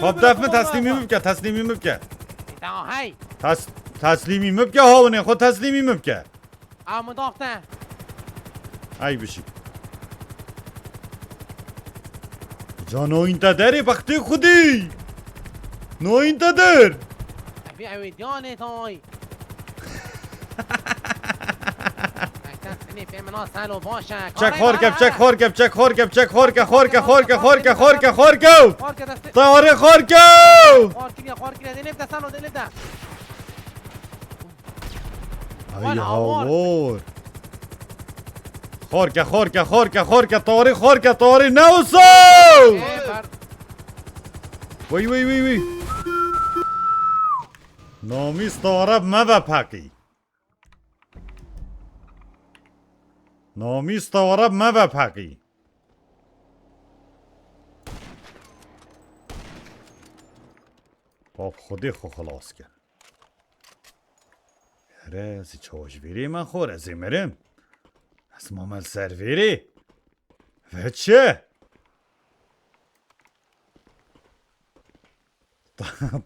خب دفمه تسلیمی بکه تسلیمی بکه انت هاي تسلیمی مبکه هاونه خود تسلیمی مبکه عم داخته ای بشی جانو این تدری بختی خودی نو این تدر ابي عويدياني تاي مكتسني في مناصل وباشا چک خورکب چک خورکب چک خورکب چک خورکب خورکب خورکب خورکب خورکب خورکب خوركه دست طاره خورکب خوركه دي نبدا سنو دي نبدا ای هاور خورکب خورکب خورکب خورکب طاره خورکب طاره نوسو وی وی وی وی نامیز طارب مو پاکی نامیز طارب مو پاکی باب خودی خو خلاص کرد یاره از چاوش بیری من خور از مرم از مامل سرویری و چه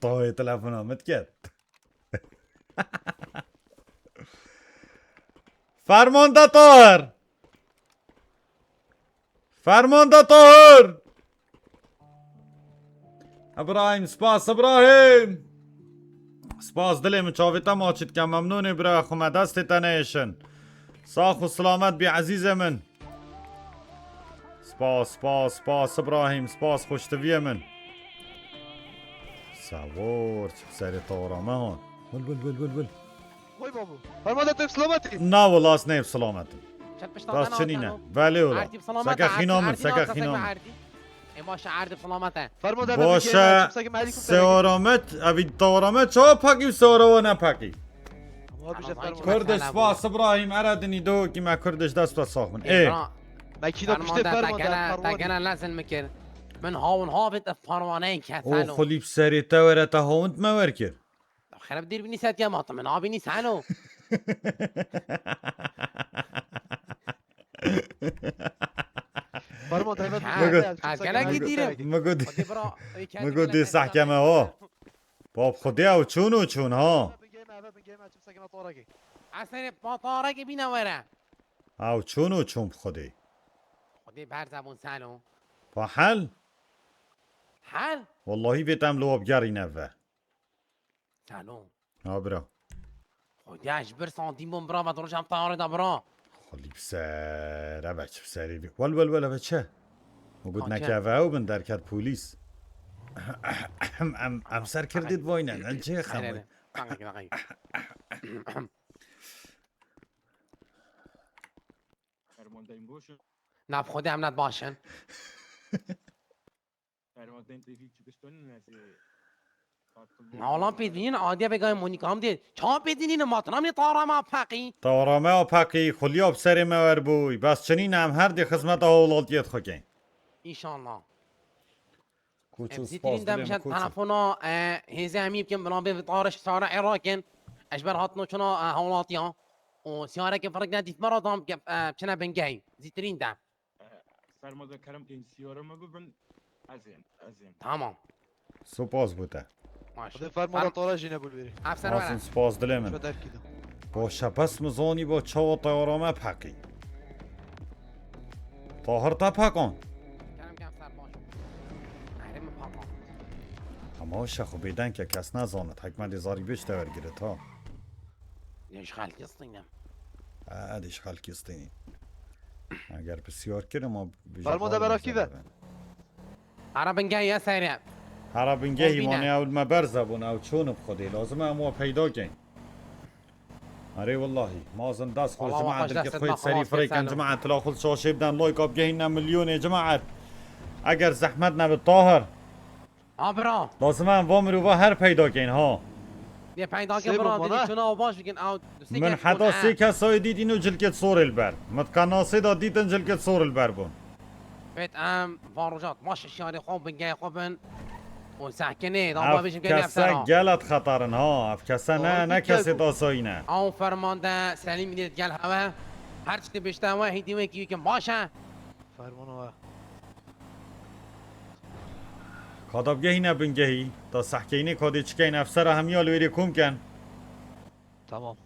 طاوی تلفن آمد کرد فرمانده طاهر فرمانده طاهر ابراهیم سپاس ابراهیم سپاس دلم چاویتا ماچید که ممنون برای خم دست تنیشن ساخ و سلامت بی عزیز من سپاس سپاس سپاس ابراهیم سپاس خوشتوی من سوار چه سری طارمه هان ول ول ول ول ول وای بابا فرمانده تو سلامتی نه والله است نیب سلامتی شد بشتا راست چنینه بله اولا عردي بسلامته سکه خینامن سکه خینامن اي ماشا عردي بسلامته فرمانده باشه سوارامت اوی طارمه چا پاکی و سوارا نپاکی کردش سپاس ابراهیم اردنی دو که ما کردش دست و ساخمن ای ماکینا پشت فرمانده تاگنا لازم مكر من هاون هابط فرمانين او كسالو خلیب سری تاوره تا هاوند مور کرد خرب دير بني سات يا ماطا من هابيني سالو مگو دی سحکمه ها باب خودی او چون و چون ها اصلا باطارك بينا ورا او چون و چون خودی خدي بار زبون سالو با حل حال واللهی بیتم لوابگری نوه سالو ها برا خدي اجبر سانتيم بوم برا بدروش هم طاره دا برا خلیب سر بچه سری بی ول ول ول بچه مگود آجا. نکوه او بندر کرد پولیس ام سر کردید واینه نه چه خمه فرماندهیم باشه نب خودی هم ند باشن فرماندهیم تیفی چکستانی نسی نالا پیدینین عادیه بگای مونیکا هم دید چا پیدینین ماتنام طاره ما پاقی طارمه و پاکی خلیاب سری مور بوی بس چنین هم هر دی خدمت اولادیت خوکین ایشالله کوچو زیترین سپاس ده دلم میشد کوچو تلفونا هیزه همی بکن بنا به طارش ساره عراقین اجبر هاتنو چنا هولاتي ها و سیاره که فرق ندید مرا دام که چنا بنگی زیترین ده فرمانده کرم که این سیاره مگو بن ازین تمام سپاس بوده ماشي فرمانده طاره جینه بول بری افسر آسان ولا سپاس شو دلم در کیدم باشه پس مزانی با چاو طارمه پاکی طاهر تا پاکان كلام كم افسر باش اهرم پاکان اما شخو بیدن که کس نزاند حکمت زاری بیش دور گیره تا ليش خالك يسطينا عادش خلکی استینی اگر بسیار کرد ما فرمانده برا کیوه؟ عرب بنگي يا سريع حرابنگه مبینه. ایمانی اول ما برزبون او چون بخودی لازم امو پیدا کن اره والله ما دست خود والله جماعة واقعاً دلك دست خويت ما سري خلاص فريق يسلم. جماعة تلا خذ شاشة بدن لايك اب جهينا مليون يا جماعة اگر زحمتنا بالطاهر برا لازم هم وامرو با هر پیدا کن ها يا پیدا سه که برا بمانه. دیدی چنا و باش بگن او من حدا سي كساي ديد انو جلكت صور البر متقناصي دا ديتن جلكت صور البر بون بيت فاروجات ماش الشاري خوب بنجي خوبن وساكنه دا اف بيش بنجي كسا افسر جلت خطرن ها اف كسا نه کسی داسایی نه او فرمانده سلیم میدید گل هوا هر چی بیشتر و هیدی و کی که باشه فرمانه کاداب گهی نبن گهی تا سحکینی کادی چکین افسر همیال ویری کم کن تمام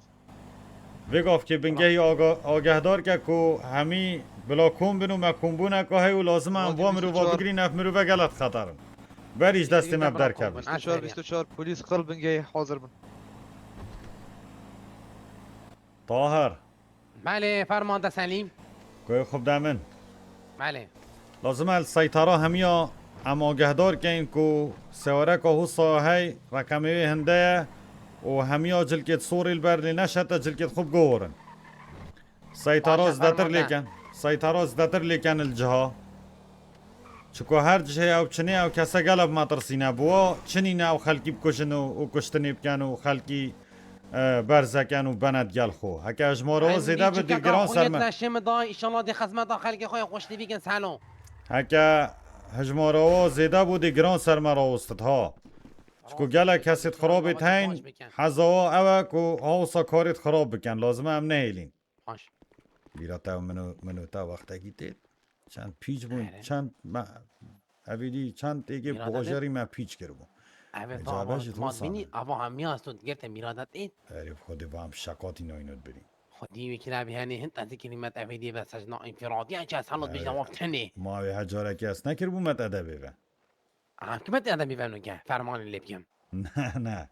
بگفت که بنگهی آگهدار که کو همی بلا کن بنو مکن بونه که هی و لازم هم رادیو با مرو 24. بگیری نف مرو و غلط خطرم بریش دست يقدر مبدر رقم. کبی 24 24 پلیس قلب بنگه حاضر من طاهر بله فرمانده سلیم که خوب دامن بله لازم السيطرة هميا ام آگهدار کن کو سواره که هو صاحي رقمي هنده و هميا جلکت صوري البرلي نشته جلکت خوب گورن سيطرة باشا، زدتر فرمانده. لیکن سيطرة زدتر لیکن الجها چکو هر جهه او چنه او کسا قلب ما ترسينه بوا چنينه او خلقی بکشن و کشتنی بکن و خلقی برزکن و بند گل خو هکه اجمارو زیده به دیگران سرمه لشم دای ان شاء الله دی خدمت خلق خوی خوش دیگه سلام هکه هجمارو زیده بودی گران سرمه را استد ها چکو گله کسیت خرابت هین حزاوا اوه کو هاوسا کاریت خراب بکن لازمه هم نهیلین باش بیرا تا منو تا وقتا گیتید چند پیچ بون آره. چند اویدی چند دیگه میرادت؟ باجری من پیچ کرد بون اوه اجابه تا شد ما حسام. بینی اوا همی است تو گرت میرادت اید عرف خودی با هم شکاتی ناینود بریم خودی وکلا بهانی هنت از کلمت اویدی بس سجنا انفرادی اچ از حالت بیش نواف تنی ما اوی حجاره که است نکر بومت ادبه به حکمت ادم میفهمن که فرمان اللي بیم نه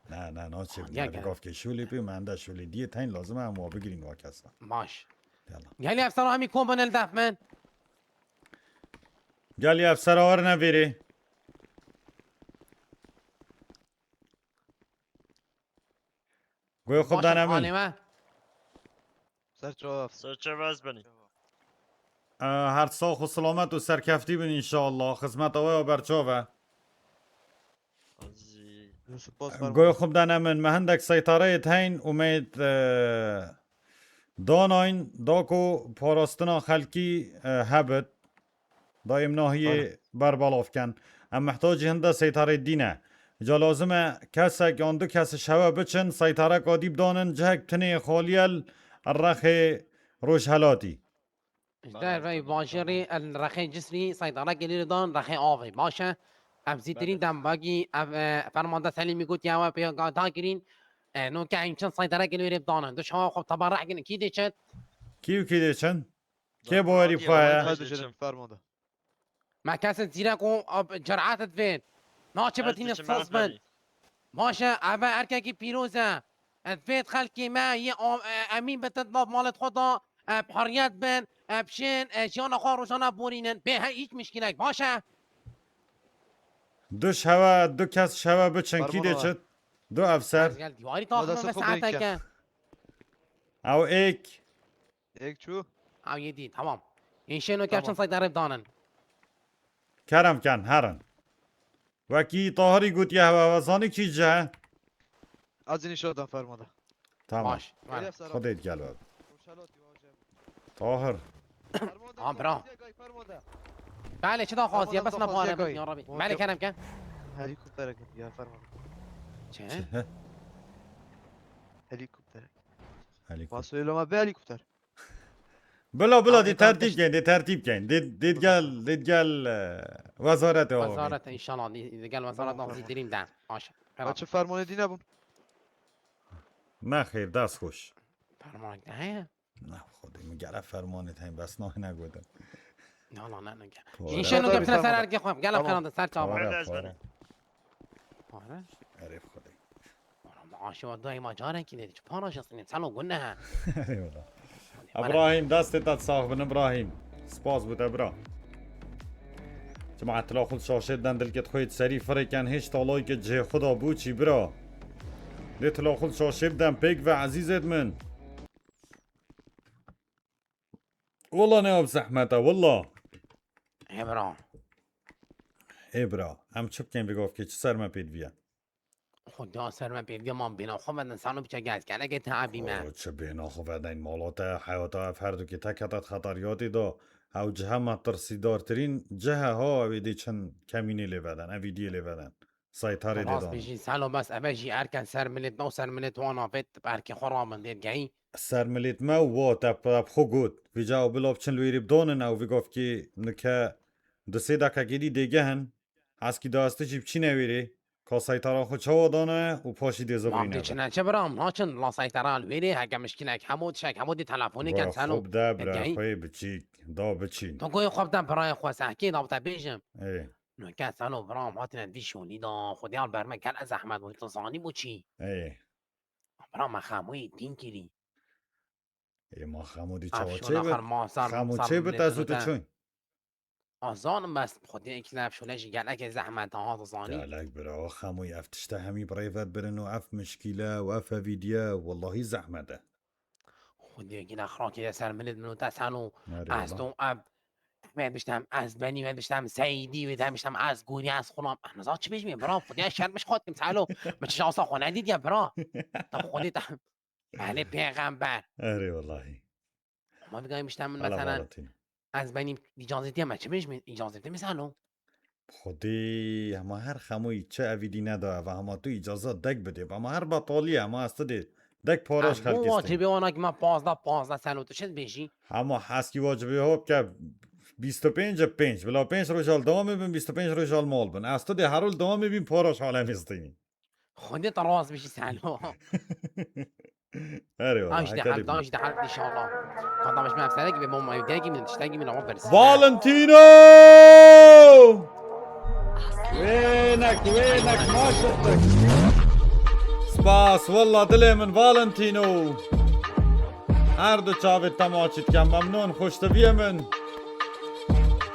ناچه دیگه. گفت که شولی پی من ده شولی دیه تین لازمه هم ما بگیریم واکسا باش یلا گلی افسر همی کومبن الدف من گلی افسر آور نبیری گوی خوب دنمون عالمه سر چاف سرچه وز بنی هر ساخ و سلامت و سرکفتی بین انشاءالله خدمت آوه و برچاوه ازی سپاس گوی فرمان خوب دنمون مهندک سیطره تین امید داناین داکو پاراستنا خلکی هبت دایم ناهی بربالاف کن ام محتاج هنده سیطره دینه جا لازمه کسک آن دو کس شوه بچن سیطره قادیب دانن جهک تنه خالیل الرخ روش هلاتی در رای باشری الرخی جسری سیطره گلی دان رخی آوی باشه افزیترین دنباگی فرمانده سلیمی گوت یا پیاگاه تا گرین نو که اینچن سیطره گلی ریب دانن دو شما خب تبرع گن کی دیچد کیو کی دیچن؟ که باوری بخواه؟ خد بشرم فرمانده ما کس زیرک و جرعاتت فين ناچه بتین اختصاص بند باشه اوه ارککی پیروزه فيت خلقی ما یه امین به تطلاب مالت خدا بحریت بن بشین جیان خواه روشانه بورینن به هیچ مشکلک باشه دو شوه دو کس شوه بچن کی فرمان دیچد؟ دو افسر ازگل دیواری تاخمه دست به خوب برین ساعته که. که او ایک یک چو او یه دید تمام این شنو تمام. کفشن سایداره بدانن کرم کن هرن وکی طاهری گوت یه هوا وزانی کی جه؟ از این شدم فرمانده تمام باش خیلی افسر خودت گل باب روشلاتی واجب. طاهر فرمانده آه، برا. خواهد یگای فرمانده بله چه دا خواست یه فرمانده بس خواست نباره یگای. یا ربی موافق. بله کرم که هلیکوپتر یا فرمانده چه؟ هلیکوپتر هلیکوپتر مسئول ما به هلیکوپتر بلا دی آه، ترتیب کن دی ترتیب کن دید گل وزارت آقای وزارت انشالله دیگه وزارت تمام، نافذی ترین ده باشه بچه فرمان دی نبون نه خیر دست خوش فرمان ده نه خودی میگره فرمانت هم بس نه نگودم نه نه نه نگه پاره. این شنو داری کفتن سر فرمانده. ارگی خواه گلم تمام. خیرانده سر چابا پاره از پاره آره عرف خودی معاشی و دای ما جاره کی دیدی چه پاناش هستین سلام گنه ابراهیم دستت صاحب ابراهیم سپاس بود ابرا جماعت لا خود شاشد دندل که خوید سری فرکن هیچ تالایی که جه خدا بو چی برا دیت لا خود شاشد دن پیک و عزیزت من والله نه زحمته والله ابرا ابرا هم چپ کن بگفت که چه سر ما پید بیا خدا سر من پیدی ما بینا خب من سلام بچه گز کنه که تعبیمه چه بینا خوب این مالات حیاتا فردو که تکتت خطریاتی دا او جه ما ترسیدارترین جه ها اویدی چند کمینی لیودن اویدی لیودن سایتاری خلاص دیدان بشین سلام بس اوجی ارکن سر ملت نو سر ملت وانا فت برکی خرامن دید گئی سر ملیت ما و تب خو گود وی جاو بلاب چن لویری بدانن او وی گفت که نکه دو سه دکه گیدی دیگه هن از کی داسته چی چی نویری که سیطره خود چه دانه و پاشی دیزا ما برینه بدي چنه چه برام ناچن لا سيطرة الويري هكا مشكلة حمود شك حمودي تلفوني كان با سالو خوب ده برا جاي خوی بچیک دا بچین تو قوي خوب دم براي خو سحكي ضبط بيجم ای نو كان سالو برام هاتنا دي شوني دا خدي البرمه كان از احمد وتصاني بوچي ای برام ما خاموي دين كيري ای ما خمودی افشون چه اخر بد ما صار خمود صار چه بد از تو ملتلوتا چون ازان بس خدي اكلاب شولاش قال لك زحمه ها تصاني دالك برا خموي افتشته همي بريفات برنو اف مشكلة واف فيديو والله زحمة ده خدي كده اخراك يا سال منو تسالو ناري از والله تو اب ما بشتم از بني ما بشتم سيدي وده بشتم از قوني از خلام احنا زاد چه بيجمي برا خدي الشهر مش خودكم تعالوا ما تشجع اصلا خونه ديد يا برا طب خدي اهل پیغمبر ناري والله ما بقى مشتم على مثلا بالتين از بني اجازتي ما چه بيجمي اجازتي مثلا خدي اما هر خموي چه افيدي ندا و هما تو اجازات دك بده اما هر بطالية اما استدي دك پاراش از بون خلقستين واجبه وانا که من 15 سال تو چه بیشی اما حسكي واجبه هوب که 25 5 بلا 5 روشال دوام بین 25 روشال مال بن استدي هرول دوام بین پاراش حالا مستيني خودی تراز بشی سالو ناري والله ايش دحال هكذا ايش دحال ان شاء الله كنت مش مفسرك بماما يداكي من تشتاقي من عمر فالنتينو وينك ما شفتك سباس والله دلي من فالنتينو هر دو چاوی تماشید کم ممنون خوشتویه من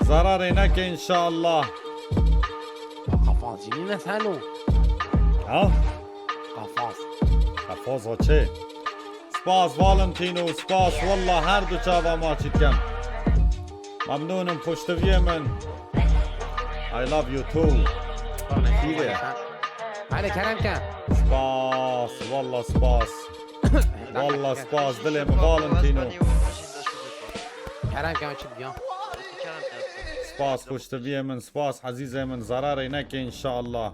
ضرری نکه انشاءالله قفاز جنين سالو ها قفاز حفاظ ها چه سپاس والنتینو سپاس والله هر دو چاوا ماشید کم ممنونم خوشتویه من I love you too كيف على كلام كان سباس والله سباس والله سباس دلي من فالنتينو كلام كان شو بيان سپاس خوشتویه من سپاس عزیزه من ضرری نکه انشاءالله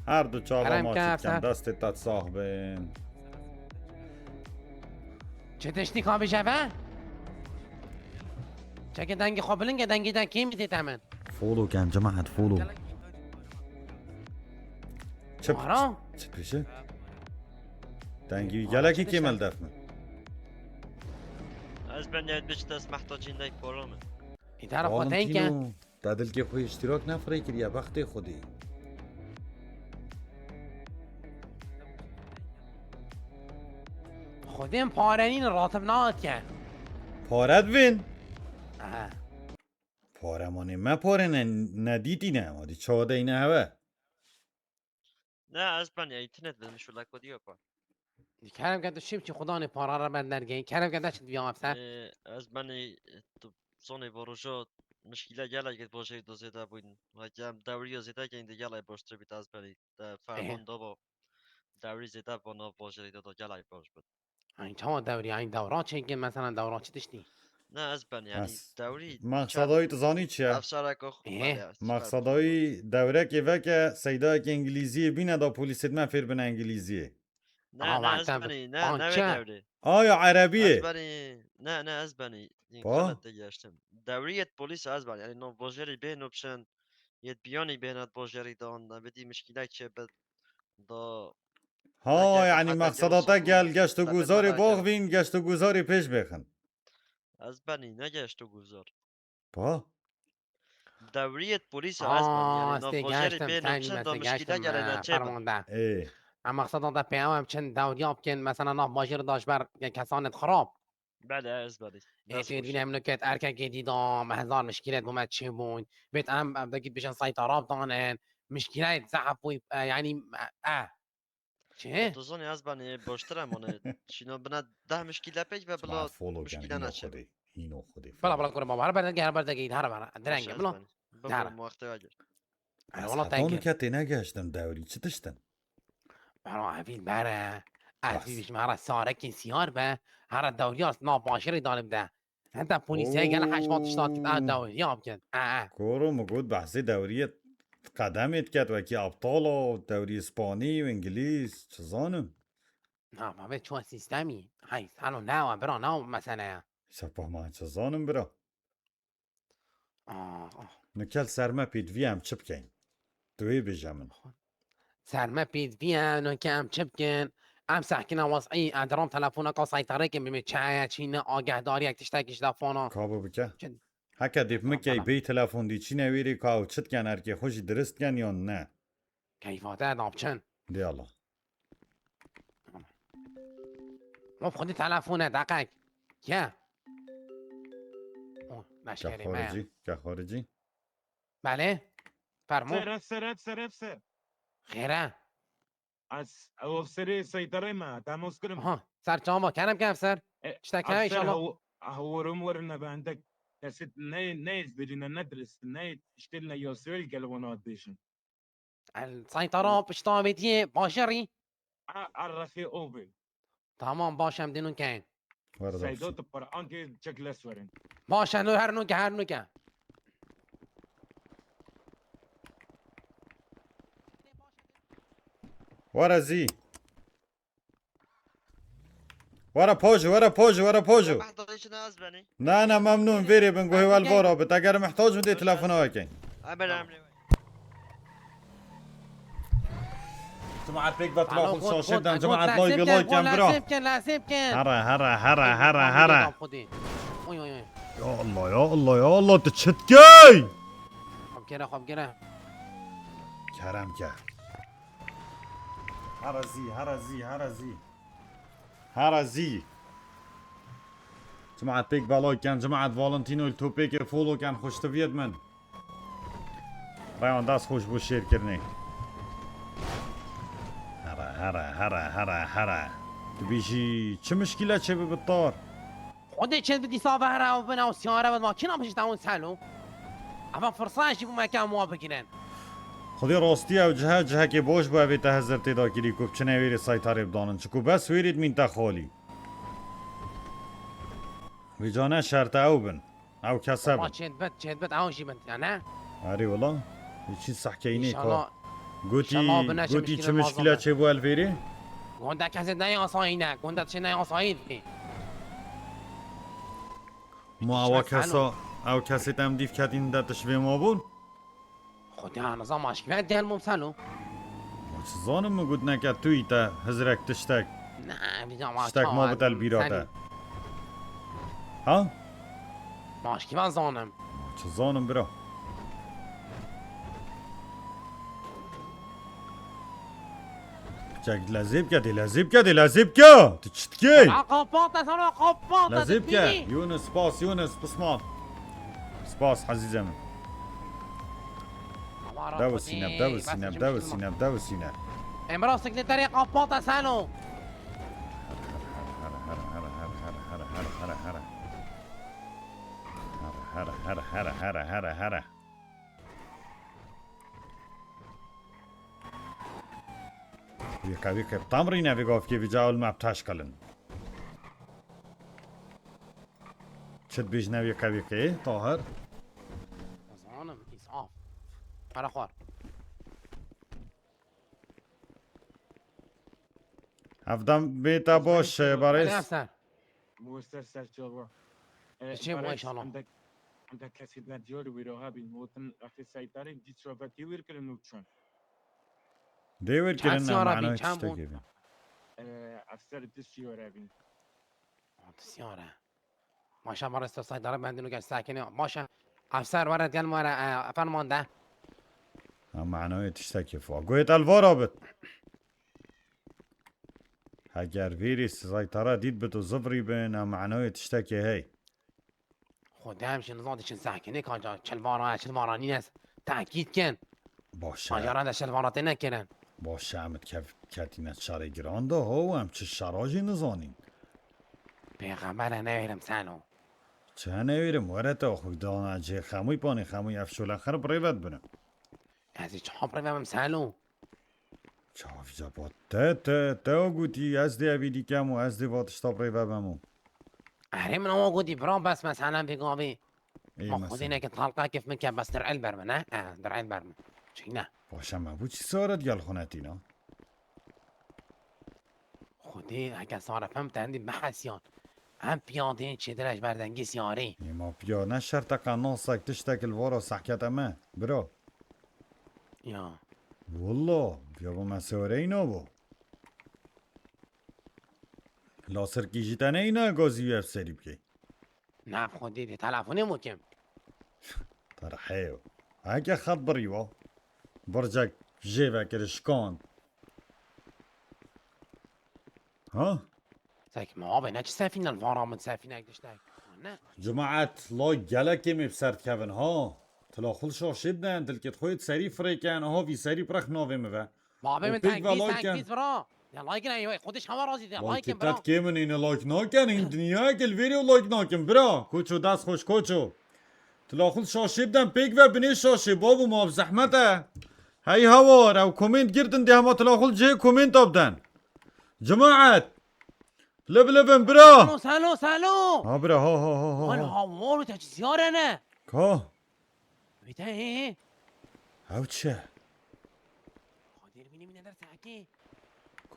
هر دو چاوا حرام ماشید کافه. کم دست تات صاحبین چه تشتی خوابی شبه چه که دنگی خوابلن که دنگی دن کی میدید همین فولو کن جماعت فولو چپ آرام چپ بشه دنگی گلکی چه کمل بشه؟ دفنه از بنیاد بیشتر محتاجین دای پولومه این طرف خود این که والنتینو دادل که خوی اشتراک نفره کریا وقت خودی خودیم پارنین راتب نهاد که پارد وین آه. پارمانه ما پاره ندیدی نه مادی چاده اینه هوه نه از بنیاد اینترنت بدم شو لک ودیو کن کرم که تو شیب چی خدا نه پارا را بندر گین کرم که داشت بیام افسر از بنی تو زونی وروجو مشکل گله که باشه دو زده بودن و جام دوری زده که این گله باشه بیت از بنی فرمان دو با دوری زده با ناف باشه دو گله باشه بود این چه دوری این دورات چه که مثلا دورات چی داشتی نه از بنی یعنی بس. دوری مقصدهای تزانی چیه؟ افسر که اه. مقصدهای دوره که وکه سیدا که انگلیزی بینه دا پولیست من فیر بین انگلیزیه نه نه از بنی نه نه آنچه دوری آیا از عربیه؟ بنی نه نه از بنی این با؟ غلط دیگه دوریت پلیس از بنی یعنی ناف باشه بین option یه بیانی بینات باجری دان بدی مشکلی که به دا ها اگر یعنی حتی مقصداتا جواب گل گشت و لبن گذاری مراکب. باغ وین گشت و گذاری پیش بخن از بنی نگشت و گذار با؟ دوریت پلیس از بنی یعنی استی نافوجری گشتم بین تانی option دا مثل مشکلی گشتم گره نچه با فرمانده ای اما مقصد دا پیام چند دوریاب کن مثلا ناف باجر داشت بر کسانت خراب بله از بنی دست توی خوش بینم نکت ارکه دیدم هزار مشکلات بومد چه بون بیت ام بگید بشن سيطرات دانن مشکلات زعف و یعنی چه؟ تو زونی از بنی باشتره مانه شینا بنا 10 مشکلی پیش و جماعت بلا فولو کن مشکلی اینو نچه با خودی اینو خودی بلا فولو بلا کنه بابا هر برده هر برده گید هر برده باشه درنگه از بلا بنی بگو داره. موقت اگر بس والله حتانو تنگه کتی نگشتم دوری چه دشتن برا عفیل بره عفیل بس. بش مهر سارك سيار به هر الدوريات ناباشر دانم ده انت بوليسيه قال حشمات اشتاط كده الدوري يمكن کورو مگود بحثی دوریت قدمت کت وکی ابطال و دوری اسپانی و انگلیس چه زانم نه ما بيت شو سيستمي هاي سالو ناو برا ناو مثلا سپا ما چه زانم برا اه نکل سرما پید ویم چه بکن توی بجمن سرما بید بیان و که ام چه بکن ام سحکینا واسعی ادرام تلفونه که سایتاره که بیمه چه چینه آگهداری یک تشتکش دفانا کابو بکه چه هکا دیپ مکی بله. بی تلفن دی چی نویری کاو چت کن هرکی خوشی درست کن یا نه کیفاته دابچن دی الله ما خودی تلفونه دقیق که که نشکری خارجی که خارجی بله فرمو افسر خیره از افسر سيطرة ما تماس كرم آها سر جامع کردم که افسر اشتکه افسر ایشالله هو ورنا عندك كاسيت نايز بدنا ندرس نايز اشتلنا يوسويل كالونات ديشن السيطرة بشتابتي باشري عرفي اوبن تمام باشم دینون که ورد آفسی سيدوت بر انكي شكل اسورن باشه نو هر نوکه هر نوکه ورا زی ورا پوجو ورا پوجو ورا پوجو محتاجش ناز بني نه نه ممنون ویری بنگوی والفورابت اگر محتاج بودی تلفن ها کن عمل عملي جماعة بيك بطلع كل شو شدن جماعة لايك لايك يا برا لازم كان هرا هرا هرا هرا هرا اوی اوی يا الله يا الله يا الله تشتكي خب گره كرم كه هرزي هرزي هرزي هرزي جماعة بيك بالايك كان جماعة فالنتينو التو بيك فولو كان خوش تفيد من رایان دست خوش بو شیر کرنی هرا تبيشي چه مشكلة چه بالطار خودت چه بدی صابره و بنا و سیاره و ما کی نمیشه تمون سالو اما فرصه شی بو مکان مو بگیرن خودی راستی او جهه که باش با اوی تهزر تیدا کلی کب چه نویری سایتاری بدانن چکو بس ویرید مین تخالی وی جانه شرط او بن او کسه ما بن چه بد اوشی بنت نه آری والله چی صحکه اینی که انشالله گوتی چه مشکله چه بو الفیری گنده کسی نه آسایینه گنده چه نه آسایید ما او کسی تم دیف کتین ده تشوی ما بون خدا نظام مشکل دل ممسلو ما چه زانم مگود نکد توی تا هزرک تشتک نه بیدام تشتک ما بتل بیراته ها؟ مشکل زانم چه زانم برا چک لذیب که تشتکی عقابات اصلا عقابات لذیب که یونس بسمان سپاس عزیزم دو سینب امراض سکرتری عقابات اصلا هره ويكا بتمرين بيقف كيف يجاول ما بتشكلن شد بيجنا ويكا ايه طاهر زانم اسعاف para خوار هفدم بيتا باش باريس مستر جوا چه بو ان شاء الله عندك كاسي بناديور ويروها بالموتن اخي سيطرة جيت شوفتي ويركل نوتشون ديور كرنا سيارة معنا بين كم بون؟ تشتكي افسر دستيور بين سيارة ماشا مرة استوصي ضرب عندنا قاعد ساكنين ماشا افسر ورد قال مرة فرمان ده معنا تشتكي فوق قويت الفورابت هاجر فيريس سيطرة ديد بتو زفري بين معنا تشتكي هاي خدام شنو نظام شن ساكنين كاجا چل وارانی است تاکید کن باشه ماجرا ده چل وارات نکنن باشه همت کف کتینت شاره گرانده هو هم چه شراجی نزانین پیغمبر نویرم سلام چه نویرم ورد آخوی دانا جه خموی پانی خموی افشول اخر بریوت بنم از این چهاب رویم سلام چاف جبات تا گوتی از دی اویدی کم و از دی واتشتا بریوت بمو اره من اما گودی برام بس مثلا بگاوی ای ما خودی مثلا نکت حلقه کف من که بس در عل برمه نه در عل برمه چی نه باشه من بود چی سارت گل خونتینا خودی اگه ساره فهم تندی بحثیان هم پیاده چه درش بردنگی سیاری ما بیا نه شرط قناصک تشتک الوارا سحکت امه برا یا والله يابا ما سورينا بو لا سركي جيتانا اينا غازي سري بكي نه خودی دی تلفنی مکم ترى حيو هاكي خط بريوا برجك جيبا كرشكان ها ساك ما به نه چه سفینه الوارا من سفینه داشته نه جماعة لا جلكي بسرد كابن ها تلاخل شو شدنا دلكت خويت سري فريكان ها في سري برخ نوفي مفا ما به من وبيك تنگیز ولايكن. تنگیز برا یا لایکن ایوه خودش همه رازی ده لایکن لايكتات برا كيمن اين لايك ناكن ان دنيا كل فيديو لايك ناكن برا كوچو دست خوش كوچو تلاخل شو شدنا بيك و بني شاشي بابو ما بزحمته هاي هوار او كومنت گردن دي هما تلاخل جي كومنت ابدن جماعة لبلبن برا سالو سالو ها برا ها من هوارو تجزیاره نه ها بیتا هی او چه خودی رو بینیم ندر ساکی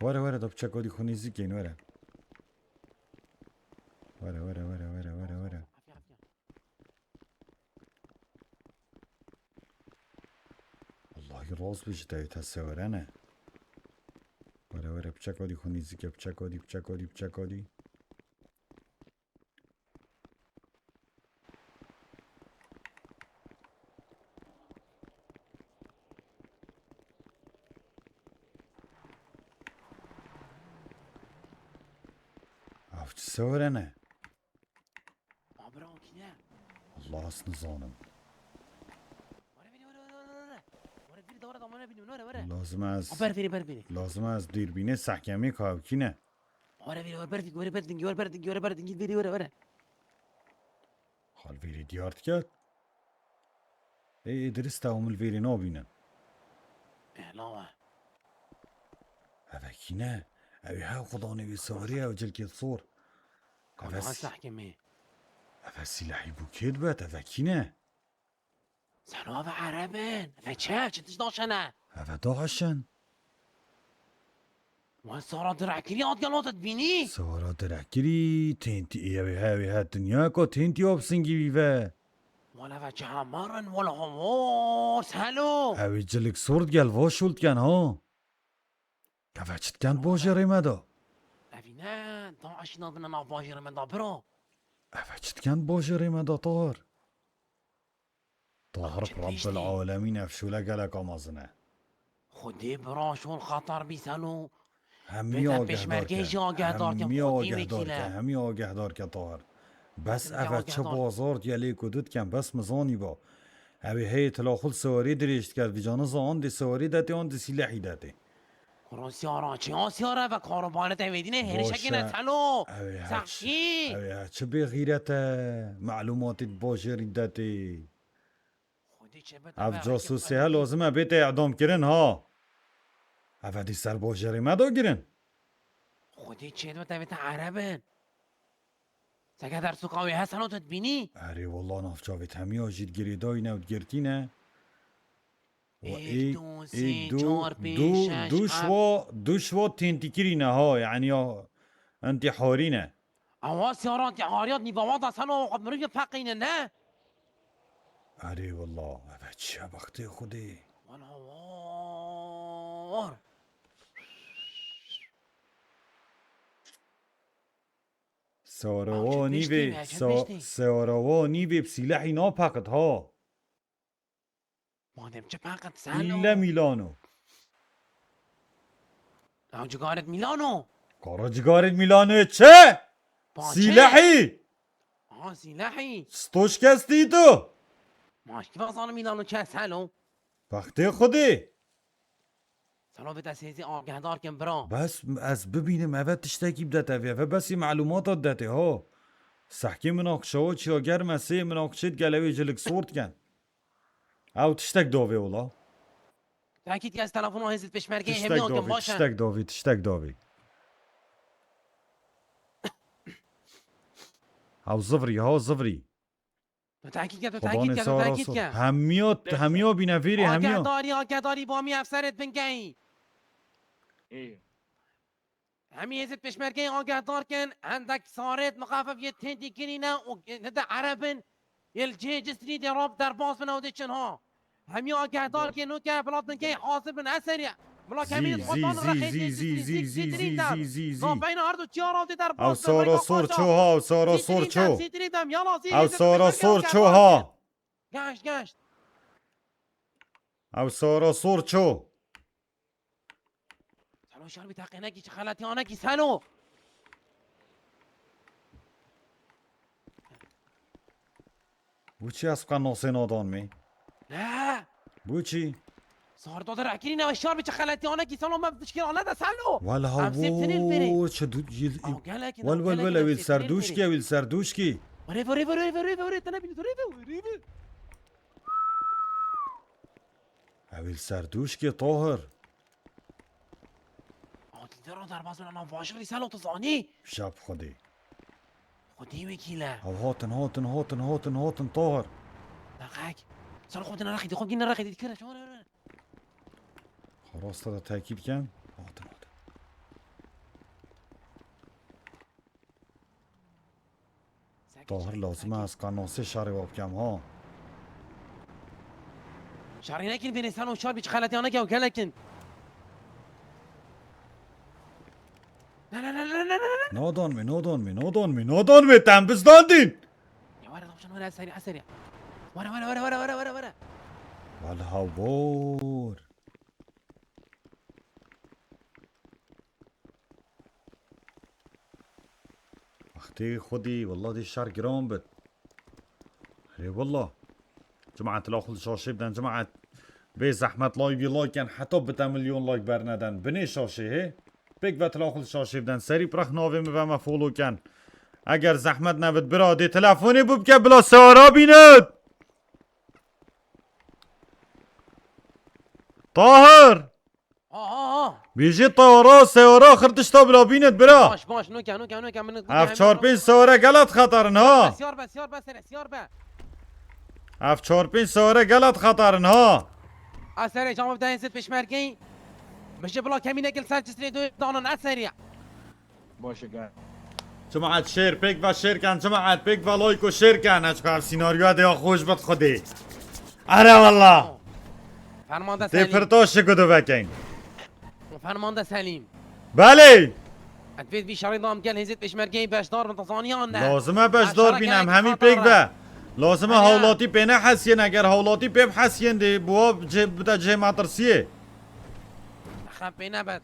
وره دب چکو دی خونی زیکین وره وره والله راز بشه تایی تصوره نه وره بچکو دی خونی زیکه بچکو دی او چه سوره نه ما برا کیه الله اصلا نظانم وره بینی دوره دامانه بینیم وره لازم از دیربینه سحکمی که نه وره بردینگی وره حال ویری دیارت کرد ای درست هم الویری نابینن احلاوه اوکی نه اوی ها خدا نوی سواری او جلکی صور کاملا سحکمی اوه سلاحی بوکید بات اوکی نه سلام عربن چه تش داشنه اوه داعشن وان سارا درعکری آد گلاتت بینی سوارا درکری تینتی اوی ها دنیا که تینتی آبسنگی بیوه ولا و جهمرن ولا همور سلو اوی جلک صورت گل واشولت کن ها اوه چت کن باشه ریمدا اوینه داعش نادن ناف باجر من دا برو اوه چت کن باشه ریمدا طاهر طاهر چه رب بیشتی؟ العالمین افشوله گلک آمازنه خودی برا شون خطر بی سلو همی بهتر آگه پشمرگه دار جا آگه دار که همی خودی آگه دار وکیله. که همی آگه دار که طاهر بس همی اوه آگه چه دار. بازار دیالی کدود کن بس مزانی با اوه هی تلاخل سواری دریشت کرد ویجانه آن دی سواری داتی آن دی سلاحی داتی سیارا چه سیاره و کاروبانه تهویدینه هریشه باشه. کنه سلو اوه سخشی اوه چه بغیرته معلومات باشری داتی خودی چه بده اف جاسوسی ها لازمه بیت اعدام کرن ها اوه دی سر باشری مدا گرن خودی چه بده بیت عربن سگه در سوقاوی هست سلو تبینی اره والله نافچاویت همی آجید گری دای نود گرتینه و یک، دو، سه، ای چهار، پنج، شش، دو شوا تنتیکرینه ها یعنی انتحارینه اوا سیارات که هاریات نیوامات سلو قد مروی پقینه نه اره والله اوه چه بخته خودی من هوار ساروا عجب نیوی بشتی، عجب بشتی. ساروا نیوی بسیلحی ناپقت ها مادم چه پقت ایلا سلو میلانو او جگارت میلانو کاراجگارت میلانو چه؟ با چه؟ سیلحی سلاحی ستوش کستی تو ماشکی بازان میلانو چه سلو بخته خودی سلو به دستیزی آگهدار کن برا بس از ببینم اوه تشتکی بدت اوه بس معلومات داته ها سحکی مناقشه ها چیاگر مسیح مناقشت گلوی جلک صورت کن او تشتک داوی اولا تاکید که از تلفن ها هزید پشمرگه همی تشتک آگم داوی باشن تشتک داوی او زفری ها زفری تاکید که خدا تاکید که نثار تاکید آسان که همیا بی نفیری همیا آگهداری با می افسرت بنگهی ايه همی هزید پشمرگه آگهدار کن عندك صارت مخفف یه تندی کنینه و نده عربن یل جه جسری دی راب در باز بناوده چنها همي آگهدار که نو که بلاتن که حاضر بن اسریا بلا کمین زی خودان زی رخی زی زی زی زی زی زی زی زی بین هر دو چهار آتی در او سارا سور چو ها او سارا سور چو سیتریدم یالا زی او سارا سور چو ها گشت او سارا سور چو سلو شار بی تقینه کی چه خلطی آنه کی سلو بو چی از قناصه نادان می نه بو چی صار دادر اکیری نه شار بی چه خلطی آنه کی سلو من تشکیل آنه ده سلو ولا هم سبتنين الفريق. هو چه دو او گلک ول ول ول اویل سردوش کی اویل سردوش کی وريفا ريفا ريفا ريفا ريفا انا بيني ريفا اویل سردوش کی طاهر ترى در باز انا فاشل رساله تصاني شب خودی خدي وكيله او هاتن هاتن هاتن هاتن هاتن طاهر دقيق صار خدنا رخي دي خدنا رخي دي كده شو خلاص تا تاکید کن هاتن هاتن طاهر لازم از قناصه شاری باب کم ها شعري لكن بين انسان وشار بيش خالتي انا كاو لكن لا لا لا لا لا لا نادان می نادان می نادان می نادان می تن بزداندین يا ورا طبعا ورا سريع سريع ورا ورا ورا ورا ورا ورا ورا والهوار اختي خدي والله دي الشهر جرام بت اي والله جماعة الاخذ شاشة بدن جماعة بي زحمة لايفي لايكن حتى بتا مليون لايك برندن بني شاشة هي بيك بت الاخذ شاشة بدن سري برخ ناوي مبما فولو كن اگر زحمت نبت برادي تلفوني ببكي بلا سارا بيند طاهر بيجي طيارة سيارة خرطشتا بلا بيند برا باش نو من اف 4 سواره غلط خطرن ها سيار بس سيار بس اف 4 سواره غلط خطرن ها اسرع جواب بداين زد بشمركي مش بلا كمينه قل سالت دو دانن اسرع باشه قاعد جماعت شیر پیک و شیر کن جماعت پیک و لایک و شیر کن اچکار سیناریو دیا خوش بد خودی اره والله فرمانده دی سلیم پرتاش کدو بکن فرمانده سلیم بله ادفيد بي شريط ضام قال هزت بشمركي باش دار من تصانيان لازمه باش دار بینم همی پیک و لازمه هولاتی پینه حسین اگر هولاتی پیب حسین دی بواب بدا جه ماترسیه خب بينا بد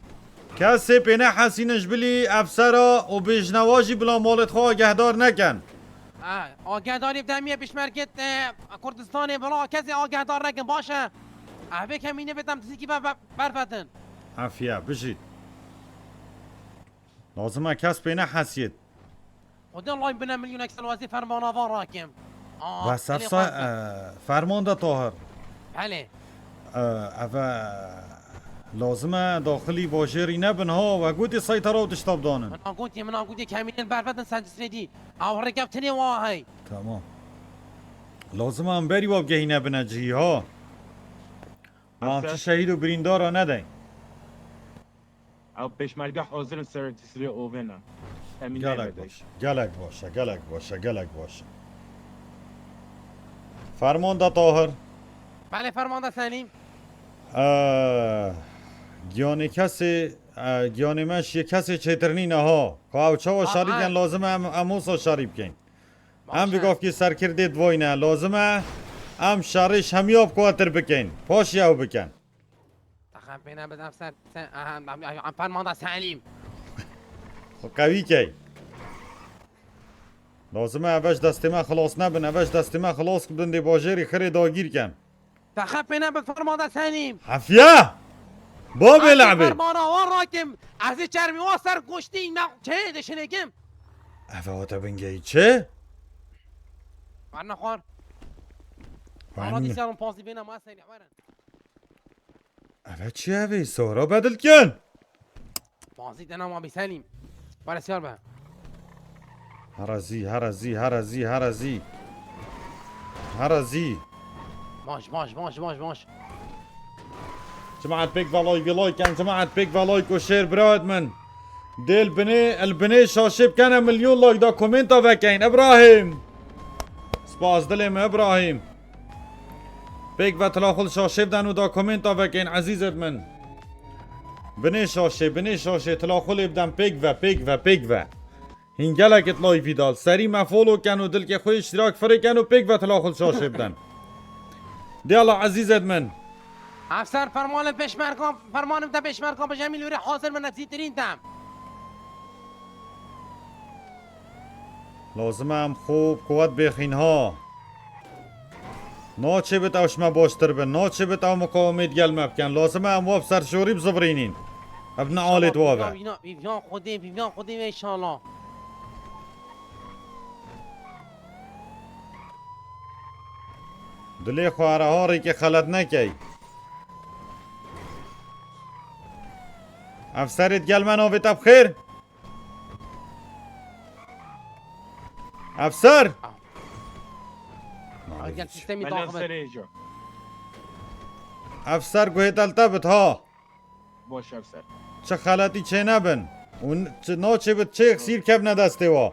کسی پینه حسینش بلی افسرا و بیجنواجی بلا مالت خواه گهدار نکن آگهداری بدمیه بشمرکت کردستان بلا کسی آگهدار نکن باشه اوه کمینه بدم تسیکی برفتن عافیه بشید لازمه کس پینه حسید خدا الله يبنى مليون اكسل وزي فرمان آوار راكم بس افسا فرمانده طاهر بله اوه لازمه داخلی واجری نبن ها و گوتی سیطره و تشتاب دانن من قلت كاملين برفتن سنجسردي او ركبتني واهي تمام لازمه هم بری واب گهی نبنه جهی ها ما همچه شهید و بریندار را ندهیم او پیشمرگه حاضر سر تسری اوونا امین گلک باشه گلک باشه گلک باشه گلک باشه فرمانده طاهر بله فرمانده سلیم گیانی کسی گیانی مش یه کسی چیترنی نه ها که او چاوا شریب کن لازمه اموسا شریب کن هم بگاف که سرکرده دوای نه لازمه هم شریش همیاب کواتر بکن پاش یاو بکن تخم بینه بدم سر فرمانده سلیم قوی کی لازمه اوش دست ما خلاص نبن اوش دست ما خلاص کدن دی باجری خری داگیر کن تخم بینه بد فرمانده سلیم حفیه باب لعبه فرمان آوار راکم از چرمی ها سر کشتی نه چه دشنگم اوه تا بنگی چه؟ ورنه خوار ورنه. حالا دیسیارون پانسی بینه ما سریع ورن اوه چی اوه سورا بدل کن پانسی دنم ما بی سلیم باره سیار به هرزی هرزی هرزی هرزی هرزی باش جماعة بيك فالاي بلاي كان جماعة بيك فالاي وشير براد من دي البني شاشب كان مليون لايك دا كومنتا فكين ابراهيم سباس دلم ابراهيم پیک و تلاخل شاشه بدن و دا کومنت ها بکن عزیزت من بنه شاشه تلاخل بدن پیک و هنگلک اطلاعی پیدال سری مفولو کن و دل که خوی اشتراک فره کن و پیک و تلاخل شاشه بدن دیالا عزیزت من افسر فرمان پشمرکان فرمانم تا پشمرکان به جمیل وری حاضر من نزیدترین تم لازم هم خوب قوت بخین ها ناچه بتاوش ما باشتر بن ناچه بتاو مقاومت گل مبکن لازم هم واب سرشوری بزبرینین ابن آلت وابه بیان خودیم انشالله دلی خواره هاری که خلط نکی افسرت گل من آویت بخیر افسر اگر سیستمی مليون داخل سريجو افسر گوهت التبت ها بوش افسر چه خلطی چه نبن اون چه ناچه بت چه اکسیر کب ندسته وا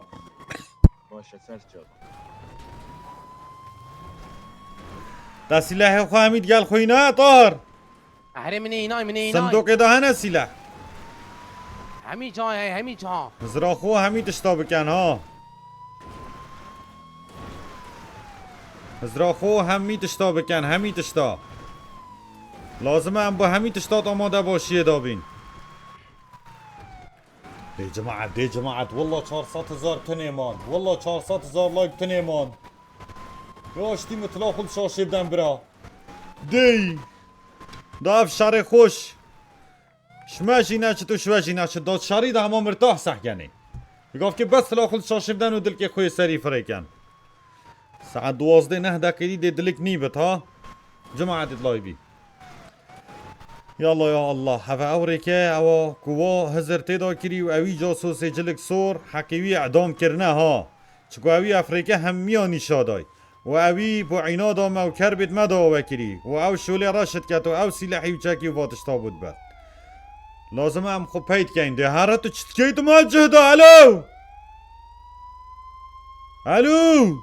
باش افسر شد دا سلاح خو حمید گل خوی نه طاهر اهره من اینای صندوق ده هنه سلاح همی جا مزرا خو همی تشتا بکن ها مزرا خو همی تشتا بکن همی تشتا لازمه هم با همی تشتات آماده باشیه دابین دی جماعت والله 400,000 تنه مان والله 400,000 لایک تنه مان یاشتی مطلع خود شاشه بدن برا دی داف شر خوش شماشی نچه تو شوشی نچه داد شری ده همه مرتاح سحگنه گفت که بس طلا خود شاشه بدن و دل که خوی سری فریکن ساعت 12 نه دقیقی دی دلک نیبت ها جماعت اطلاعی بی يلا يا الله هفا اوريكا او كوا هزر تيدا كري و اوي جاسوس جلك سور حكيوي اعدام كرنا ها چكو اوي افريكا هميا نشاداي و اوي بو عينادا ما و كربت مدا وكري و او شولي راشد كت و او سلاحي و چاكي و باتشتا بود بر لازم هم خب پيد كين ده هرتو چتكيتو ما جهدا الو الو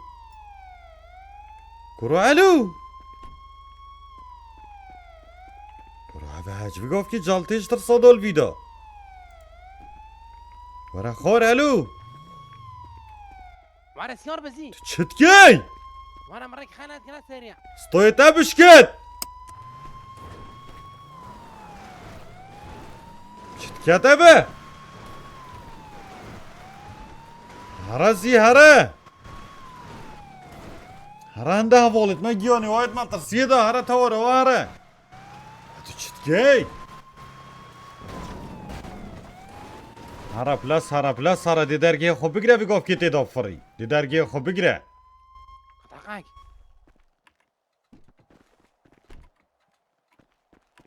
كرو الو هج بگفت که جالتیش در صدال ویدا ورا خور الو واره سیار بزی چتکی واره مرک خانت کنه سریع ستویتا بشکت چتکت به هره زی هره هنده حوالت ما گیانی واید ما ترسیه ده هره تاوره و هره تو چتکی هره پلس هره دی درگیه خوب بگره بگفت که تیدا فری دی درگیه خوب بگره دقیق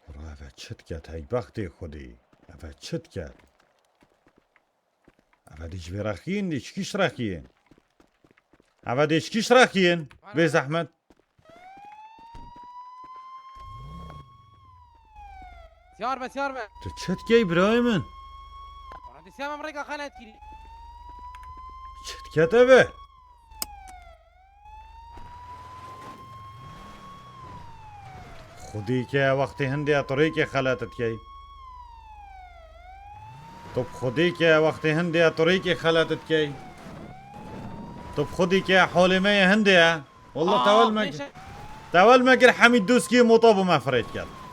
برو اوه چت کرد های بختی خودی اوه چت کرد اوه دیش برخین دیش کیش رخین اوه دیش کیش رخین به زحمت سیار به تو چت کی برای من واره سیار مرک خانت کری چت کرد اوه خودی که وقتی هندی اتوری که خلاتت کی تو خودی که وقتی هندی اتوری که خلاتت کی تو خودی که حالمه هندیه والله تول مگر حمید دوسکی مطابو ما فريت کرد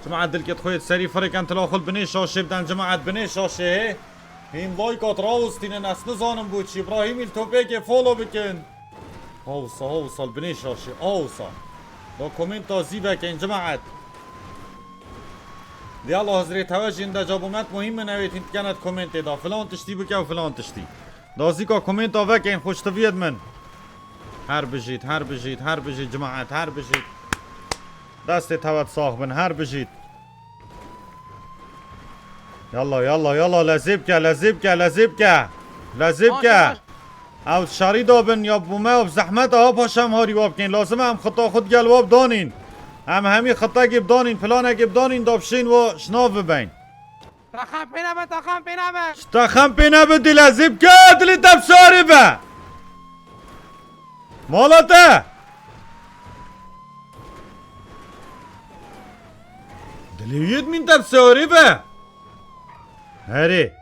جماعة دلكت خويت سري فريق انت لاخل بني شاشه بدن جماعة بني شاشه این لایکات راوستین ناس نزانم بود چی ابراهیم التوبیک فولو بکن اوصل بني شاشه اوصل با کومنت تازی بکن جماعة دی الله حضرت توجه انده جابومت مهم نوید انت کنت کومنت دا فلان تشتی بکن و فلان تشتی دازی که کومنت ها بکن خوشتوید من هر بجید جماعة هر بجید دست توت صاحبن هر بجید يلا لذیب که او شاری دابن یا بومه و زحمت ها پاشم هاری واب کن لازم هم خطا خود گل واب دانین هم همی خطا گیب دانین پلانه گیب دانین دابشین و شناف ببین تخم پینه به دل لذیب که دلی تبساری به مالاته دليت من تب سوريبه هري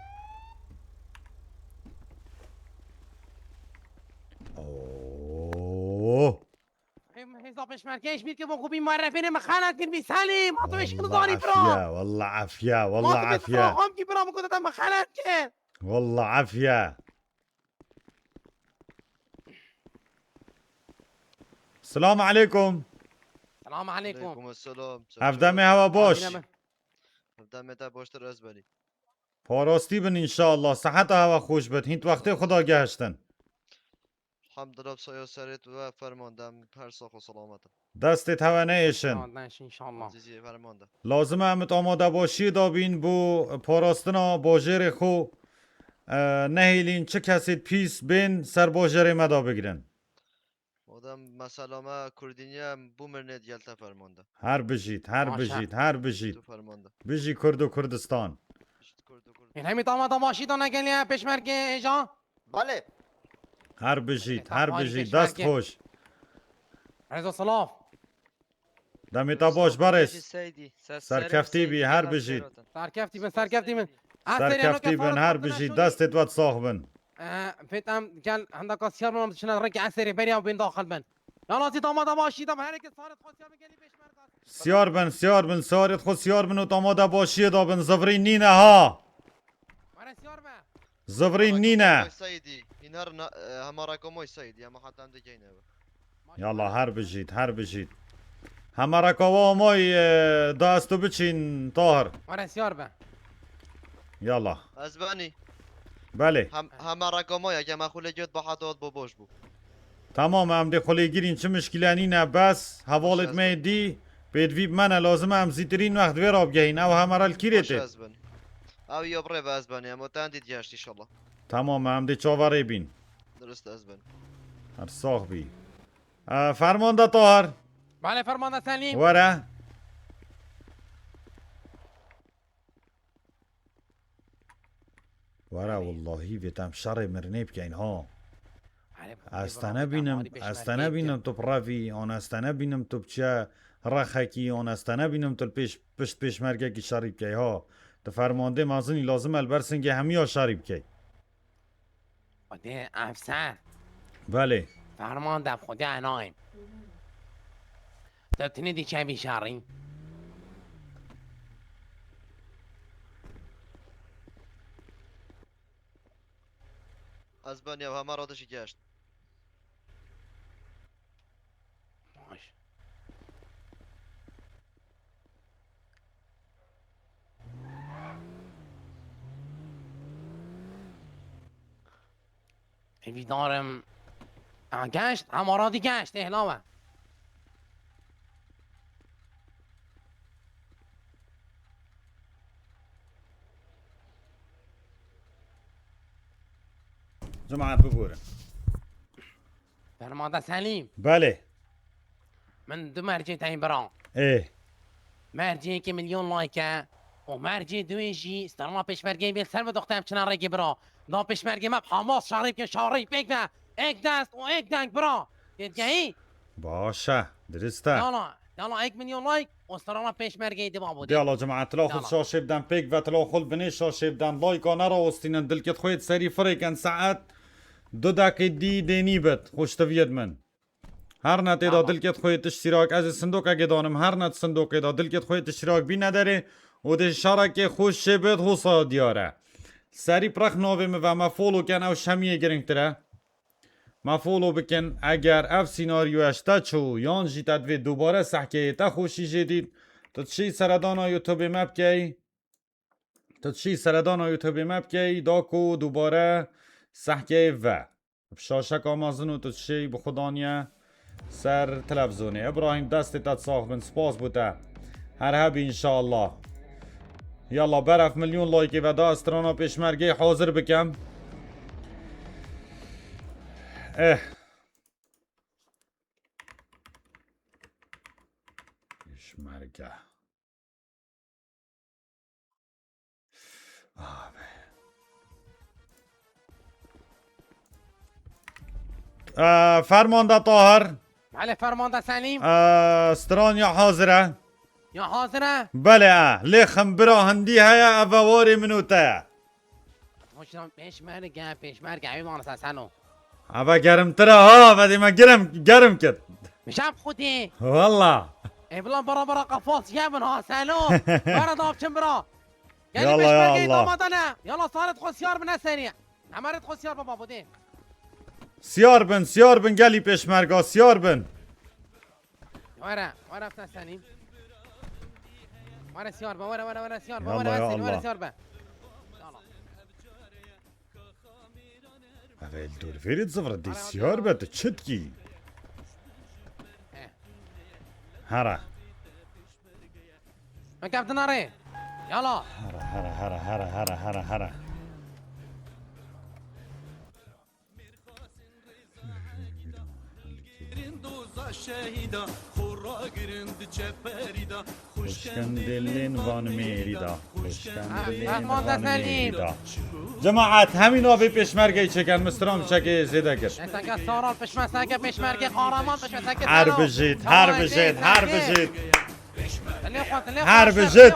اوه حساب پشمرگهش بید که با خوبی معرفین مخالت کن بی سلیم ما تو ايش والله داری برا عافية والله عافية والله ما تو عافية هم کی برا مکودتا مخالت کن والله عافية السلام عليكم سلام علیکم علیکم السلام هفدمي هوا باش هفدمي تا باشتر از بری پاراستی بن انشاءالله صحت هوا خوش بد هینت وقتی خدا گهشتن الحمدلله بسایا سرت و فرماندم هر ساخ و سلامتم دستت هوا نیشن ان شاء الله عزیزی فرمانده لازم همت آماده باشی دابین بو پاراستنا باجر خو نهیلین چه کسی پیس بین سر باجر مدا بگیرن آدم مثلا ما کردینیم بومرنید یلتا فرمانده هر بجید هر ماشا. بجید هر تو بجید فرمانده بجی کرد و کردستان بشت کرد و کرد این همی دامادا باشید و نگلی پشمرگه جان بله هر بجید تا هر پای بجید کشور دست که- خوش رضا صلاف دمیتا باش برس سیدی سرکفتی بی هر بجید سرکفتی من سرکفتی من سرکفتی بن هر بجید دستت وات صاحبن فيتم قال عندك اسيار من شنو رجع اسري بريا وبين داخل بن لا لازم دامادا باشید هم هر کی صارت خاص یا بگلی پشمرگه سیار بن سارت خود سیار بن و آماده باشی دابن زفری نینه ها من سیار به زفری نینه سیدی این هر همه رقمای سیدی اما حتی هم دیگه اینه یالا هر بجید هر بجید همه رکاوا مای دستو بچین طاهر من سیار به یالا از بانی بله همه رقمای اگه مخوله جد با حداد با باش بو تمام هم دی خلی گیرین چه مشکلانی نه بس حوالت باشه، می دی بدویب منه لازم هم زیترین وقت ویر آب گهین او همه رال باش کیرته از بانی او یا بره از بانی اما تندید گشت ایشالله تمام هم دی چاوره بین درست از بانی هر ساخ بی فرمانده طاهر بله فرمانده سلیم وره وره واللهی ویتم شر مرنه بکین ها استنه بینم تو پراوی آن استنه بینم تو بچه رخکی آن استنه بینم تو پشت پیشمرگه کی شریب کی ها تو فرمانده مازنی لازم البرسنگه همی ها شریب کی خدا افسر بله فرمانده خدا عنایم تو تنیدی چه بیشاری از بانی او همه رادشی گشت باش دارم گشت همارادی گشت احلامه جماعت ببوره فرمانده سلیم بله من دو مرجع تاين برا ايه مرجع که میلیون لایکه و مرجع دویجی استرما پشمرگه بیل سر به دخترم چنان رگی برا دا پشمرگه مب حماس شریف که شریف بگه ایک دست و ایک دنگ برا دیدگهی باشه درسته یالا 1 میلیون لایک و استرما پشمرگه دیما بوده يلا جماعة تلو خذ يلا. شاشة بدن بيك فتلو خذ بني شاشة بدن لايك انا راوستين دلكت خويت سري فريكن ساعات دو دقيقة دي ديني بت خوش تفيد من هر نت اذا يلا. دلكت خويت اشتراك از الصندوق اگه دانم هر نت صندوق اذا دلكت خويت اشتراك بي نداره و ده شرکه خوش شبت حوصا دیاره سری پرخ ناویم و ما فولو کن او شمیه گرنگ تره ما فولو بکن اگر اف سیناریو اشتا چو یان جی تدوی دوباره سحکه تا خوشی جدید تو چی سردان یوتیوب مپ کی تو چی سردان یوتیوب مپ کی داکو دوباره سحکه و شاشک آمازنو تو چی بخدانیه سر تلفزونه ابراهیم دست تات صاحبن سپاس بوده هر هب انشاءالله يلا برف مليون لايك و دا استرانا پیشمرگه حاضر بکم پیشمرگه فرمانده طاهر بله فرمانده سلیم استرانیا حاضره یا حاضره بله لخم برا هندی هیا اوواری منوتا خوشم پیشمرگه همین مانسا سنو ابا گرم ترا ها بدی ما گرم کد مشام خودی والله بلا برا قفاص يمن ها سالو برا ضاف شمبرا يلا يا الله. يلا صارت خسيار من سريع عمرت خسيار بابا بودي سیار بن گلی پیشمرگا سیار بن ورا فتح سليم ورا سيار با ورا سيار با يلا يا الله. ورا سيار با اول دور فيريد زفر دي سیار بد چتکی هرا ما كابتن ناري يلا هرا شهیدا خورا گرند چپریدا خوشکندلین وان میریدا خوشکندلین رحمان وان دسلیم. میریدا جماعت همین آبی پیشمرگی چکن مسترام چکی زیده کرد سنگ سارال پشمه سنگ پشمرگه قهرمان پشمه سنگ هر سالو. بجید هر بجید هر بجید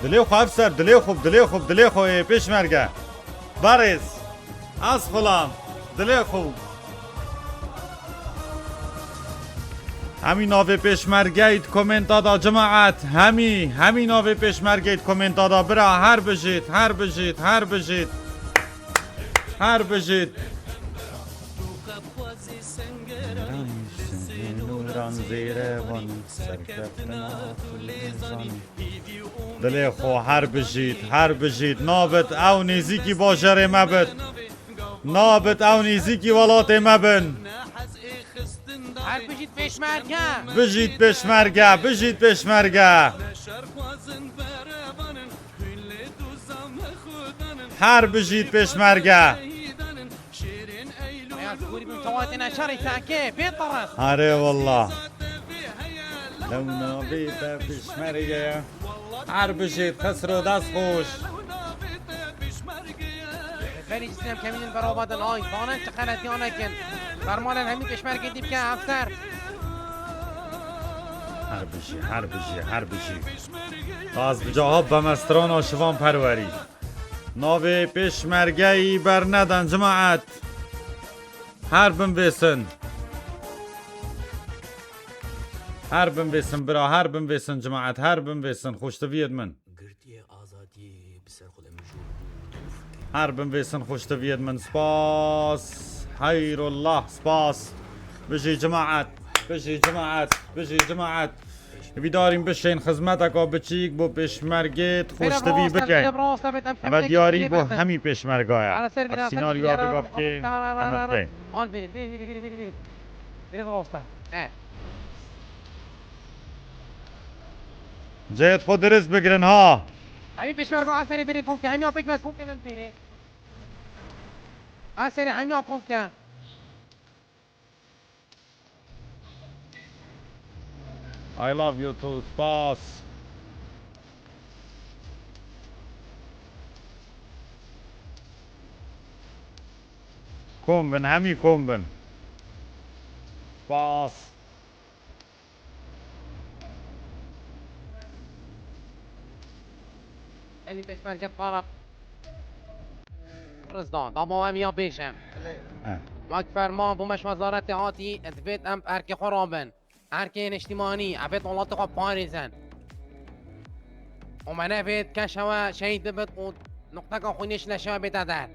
دلیو خوب افسر دلیو خوب پیشمرگه بارز از فلان دلیو خوب همین ناوی پیشمرگید کامنت دادا جماعت همین ناوی پیشمرگید کامنت دادا برا هر بجید نوران زیره وان دلی خو هر بجید نابت او نیزیکی باشر مبد نابت او نیزیکی ولات مبن هر بجید پشمرگه بجید پیشمرگه هر بجید پیشمرگه يا سوري من تواتنا شري ساكي بيطرس آره والله لو نابیده پیشمرگه هر بجید خسر و دست خوش بني جسم كمين البروبات الهاي طانا انتقلت يونكن فرمانا همي پشمرگه دي بكا افسر هر بجی باز بجاها بمستران و شوان پروری ناوی پیشمرگه ای بر ندن جماعت هر بن بیسن جماعت هر بن بیسن خوشتوید من گردی آزادی بسر خود هر بن بیسن خوشتوید من سپاس خیر الله سپاس بجی جماعت بیداریم بشین خدمتک و بچیک بو پیشمرگت خوشتوی بگه اما دیاری بو همی پیشمرگایا سیناریو ها بگفت که همه آن بری راستا جهت خود درست بگرن ها همي پشمرگه آسری بری پونکه همي آپیک بس پونکه بری آسری همي آپونکه I love you too سپاس همی کن بن سپاس همي پشمرگه طرف رزدان داما همي آبیشم ماك فرمان بومش وزارت هاتی ادفت ام ارک خرابن ارکین اجتماعی ابد ولات خو پاریزن ومنه بيت كشوا شهيد بيت و نقطة خونيش لشوا بيت در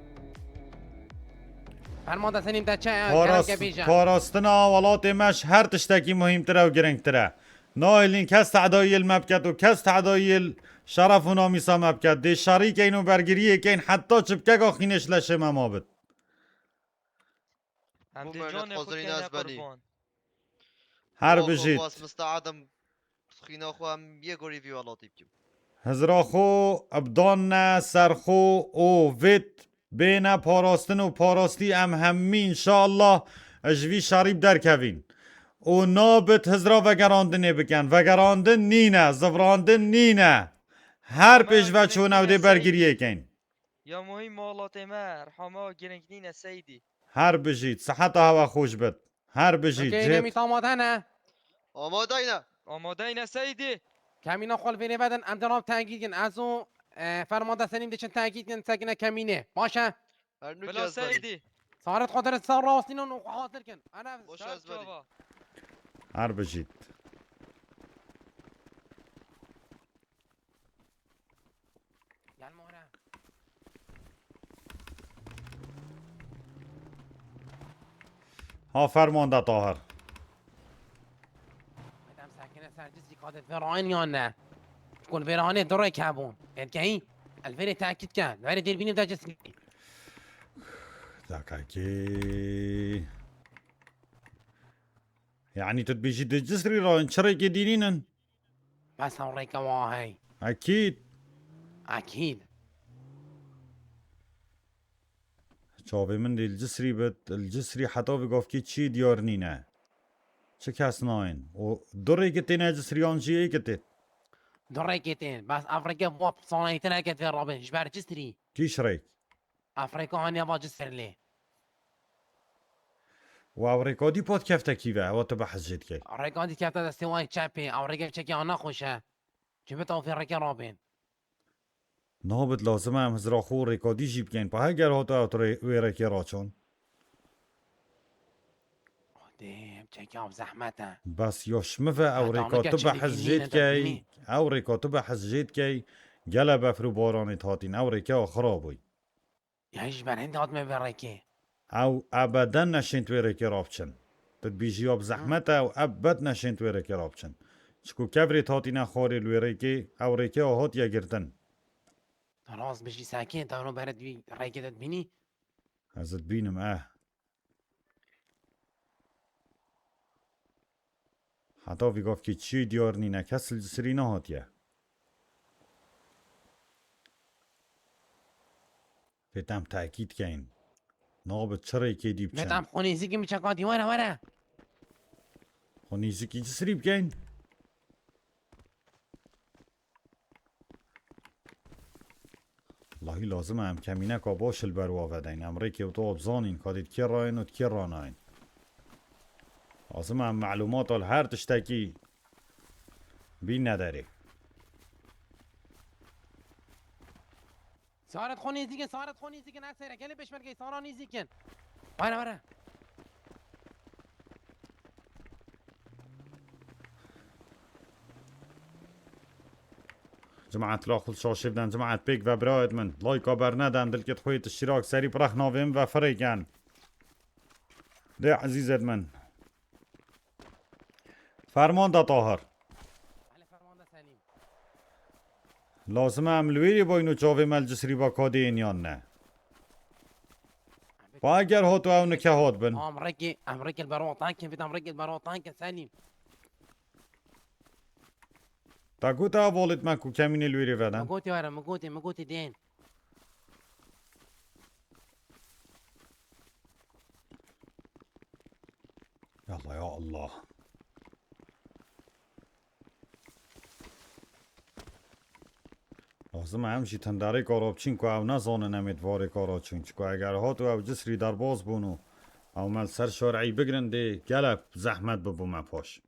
فرمان ده سنیم ده چه کرم که بیجا پاراستنا ولات مش هر تشتکی مهمتره و گرنگتره نایلین کس تعدایی المبکت و کس تعدایی شرف و نامیسا مبکت ده شریک اینو برگریه که این حتی چپکه که خینش لشه ممابد هم بو دی مرنت جان خود قذرین که از بلی. قربان هر واخو بجید واس مستعدم خینا خو هم یه گوری وی والاتی بکیم هزراخو ابدان سرخو او ویت بین پاراستن و پاراستی ام همی انشاءالله اجوی شریب در کوین او نابت هزرا وگراندنه بکن وگراندن نینه زفراندن نینه هر پیش و چونه ده برگریه کن یا مهم مالات مر حما گرنگنین سیدی هر بجید صحت هوا خوش بد هر بجید که جد نمی تامادنه آماده اینه آماده این سیدی کمینه خال وینه بدن ام جناب تاکید کن از اون فرمانده سلیم دیشن تاکید کن سکنه کمینه باشه هر نوکی بلا از بری سیدی صارت خاطر سر راستین و خاطر کن انا باش شرط از بری بابا هر بجید گل مهره ها فرمانده طاهر بدم سکنه سرجسی قادت فرعان یا نه تكون فيراني دوري كابون فهمتي الفيري تاكد كان الفيري دير بيني بدا جسمي داكاكي يعني تتبيجي الجسري را انشريك دينينا بس اوريك واهي اكيد اكيد چاوی من الجسري بت الجسري حتى بقف كي تشي ديارنينا چه کس ناین و دوری که تینه جسریان جیه که تی دوري كيتين بس افريقيا بوب صانعي تلاقت في الرابن جبار جسري کی شریک افريقيا هاني ابا جسر لي و اوریکا دی پاد کفته کیوه و تو بحث جید که افريقيا دي كابتا دستواي تشابي افريقيا بشكي انا خوشه جبتو في افريقيا رابن نابد لازمه هم هزرا خور ریکا دی جیب کن پا هگر هاتو اوتو ویره که را چون ديم تشكي اب زحمته بس یاشمه اوریکا که تو چلی بحث بینی جید که ندبینی. اوریکا تو بحث جید که گله بفرو بارانی تاتین اوریکا خرابوی يا جبار هندي هات من افريقيا او ابدا نشین توی رکی رابچن تد بیجی اب زحمت او ابد نشین توی رکی رابچن چکو کبری تاتینا خوری لوی رکی او رکی هات یا گردن خلاص بجي ساكن تاونو برد بي رايكي تبيني ازت بینم حتی وی گفت که چی دیار نینه کسل جسری نهات یه فیتم تاکید کن نابد چرا که دیب متام چن خوني زيكي مشاكاتي ورا خونیزی که جسری بکن اللهی لازم هم کمینه که باش البرو آفدین امریکی و تو ابزانین کادید کی راین و کی راناین لازم هم معلومات هر تشتکی بین نداری صارت خوني زيكن صارت خوني زيكن اسيرك اللي بشمركي صاراني زيكن ورا جماعة لاخذ شاشة بدن جماعة بيك و برايد من لايك بر ندن دلكت خويت اشتراك سري برخ ناوين و فريقان ده عزيزت من فرمان دا طاهر على فرمان سليم لازم عملويري باينو چاوي مل جسري با كادي انيان نه و اگر هاتو او نكه هات بن امريكا البروطانكن في امريكا البروطانكن سليم تا گوتا والد مكو كمين الويري ودن مقوتي ورا مقوتي دين يلا يا الله لازم همشی تنداره کارا بچین که او نزانه نمیدواره کارا چون که اگر هاتو او جسری در باز بونو او مل سر شارعی بگرن ده گلب زحمت ببو مپاش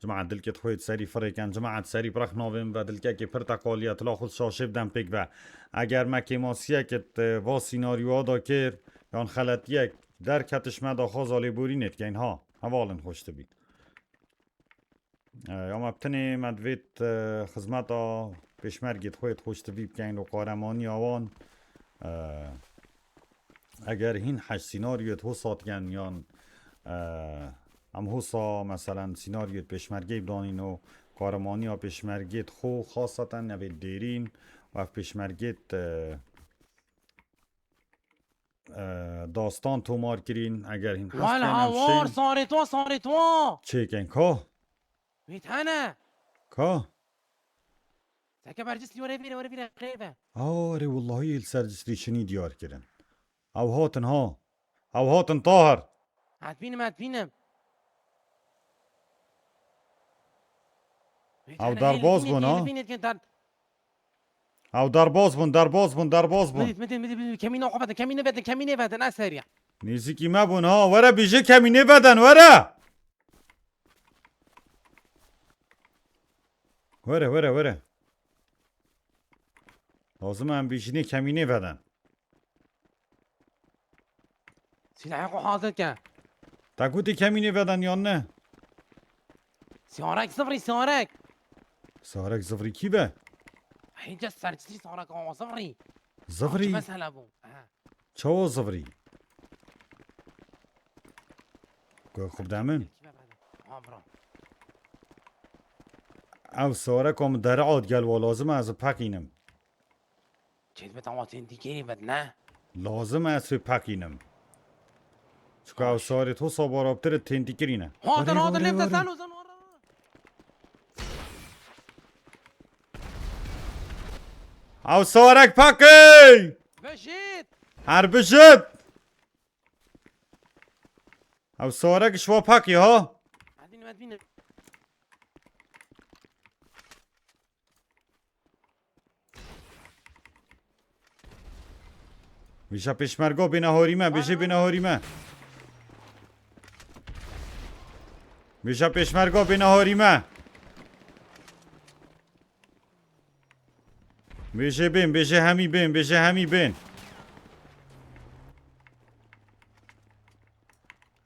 جماعت دلکت خوید سری فرکن جماعت سری برخ ناویم و دلکه که پرتقالیت لا خود شاشه بدن پک و اگر مکی ماسیه کت وا سیناریو دا کر یان خلطیه در کتش مدا خوزالی بورینت که اینها حوالن خوشت بید یا مبتنی مدوید خزمتا پیشمرگید خوید خوشت بید که این رو قارمانی آوان اگر هین حش سیناریوت حسات گن یان ام حسا مثلا سیناریوت پیشمرگی بدانین و قارمانی ها پیشمرگیت خو خاصتا نوید دیرین و پیشمرگیت داستان تومار کرین اگر هین حس ولا هوار کنم صارت وا چه کن که ويتهنا که ساكا برجس لي ورا فينا غيبه آره والله السرجسري شني ديار كرن او هاتن ها او هاتن طاهر هاتبينم او درباز بون ها او درباز بون مدي كمينه بدن اسريع نيزيكي ما بون ها ورا بيجي كمينه بدن ورا وره لازم هم بیشینی کمینه بدن سلاحكو حاضر كان تاکوتی کمینه بدن یا نه سيارك صفري سيارك سارک زفری کی به حين جا سرجسي سيارك هو صفري زفری مسهل ابو چاو زفری که خوب دامن او سارک هم در عاد گل و لازم از پکینم جيت بتعواتين ديكيري بدنا لازم از پکینم چکه او ساری تو سابارابتر تنتی کرینه هذا لفت سالو زن او سارک پکی بشيت هر بشد او سارک شوا پکی ها قاعدين مدينة بیشه پیشمرگا بینه هاریمه بیشه بینه هاریمه بیشه پیشمرگا بینه هاریمه بیشه همی بین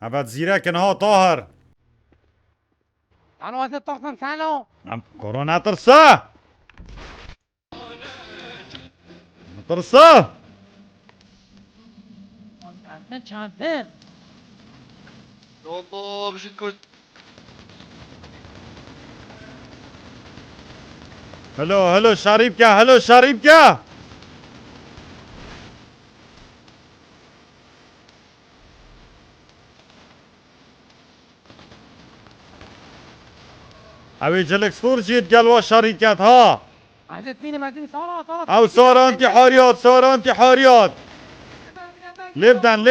ابد زیرکن ها طاهر انا واسه طاقم سالو كورونا ترسا ترسا شاطر والله باش نكون هلو شريف كا اوي جلك صور جيت قالوا شركات ها عايزة فيني مدينة صلاة او صار انتحاريات لبدن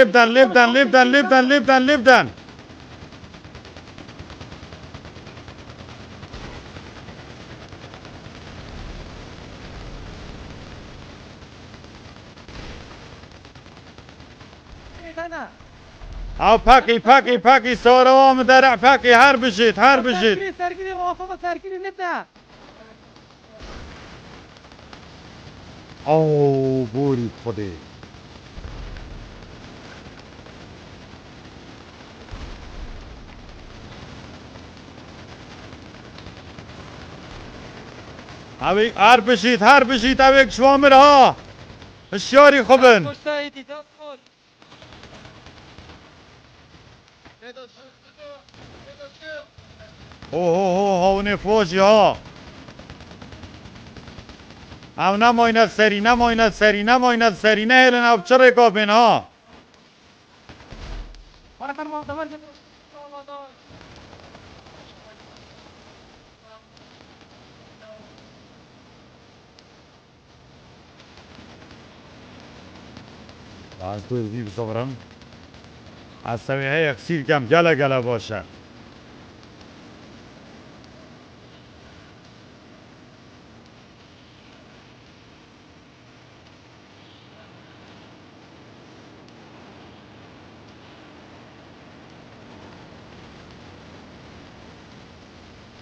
او باكي سوروام درع باكي هر بجيت سركيني غواصة سركيني نبدأ او بوري خدي اوي هر بجيت اويك شوامر ها الشاري خبن هوني فوجي ها او نماينت سري نهلن او بچه رکابين ها از تو زی بصورم از سویه اکسیر کم گله باشه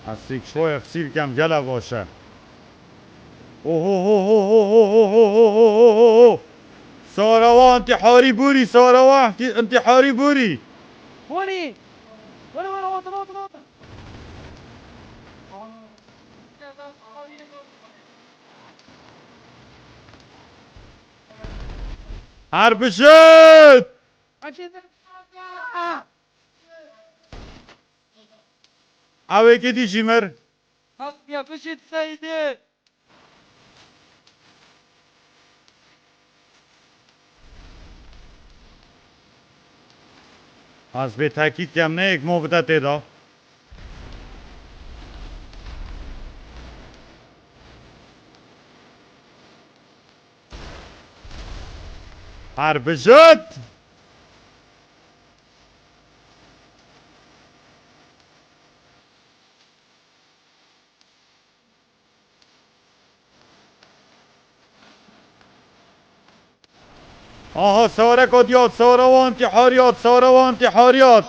از سیکشو اکسیر کم گله باشه ساروا انتحاري بوري انتحاري بوري ولي وطن هربشت اوه که دی جیمر يا بشت سيدي از به تاکید کم نه یک مبتت دا هربشت آها سارک دیاد ساروا انتحاریات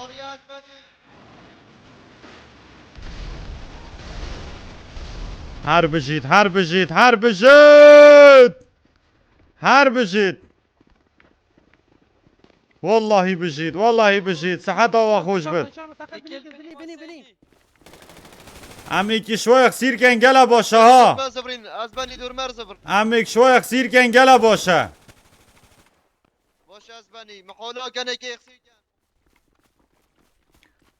هر بجید هر بجید هر بجید هر بجید والله بجید والله بجید صحت آوا خوش بد امیکی شوی خسیر کن گلا باشه ها ما زبرين ازباني دور مر زبر امیک شوی خسیر کن گلا باشه باش ازباني محولا كان كي يخسي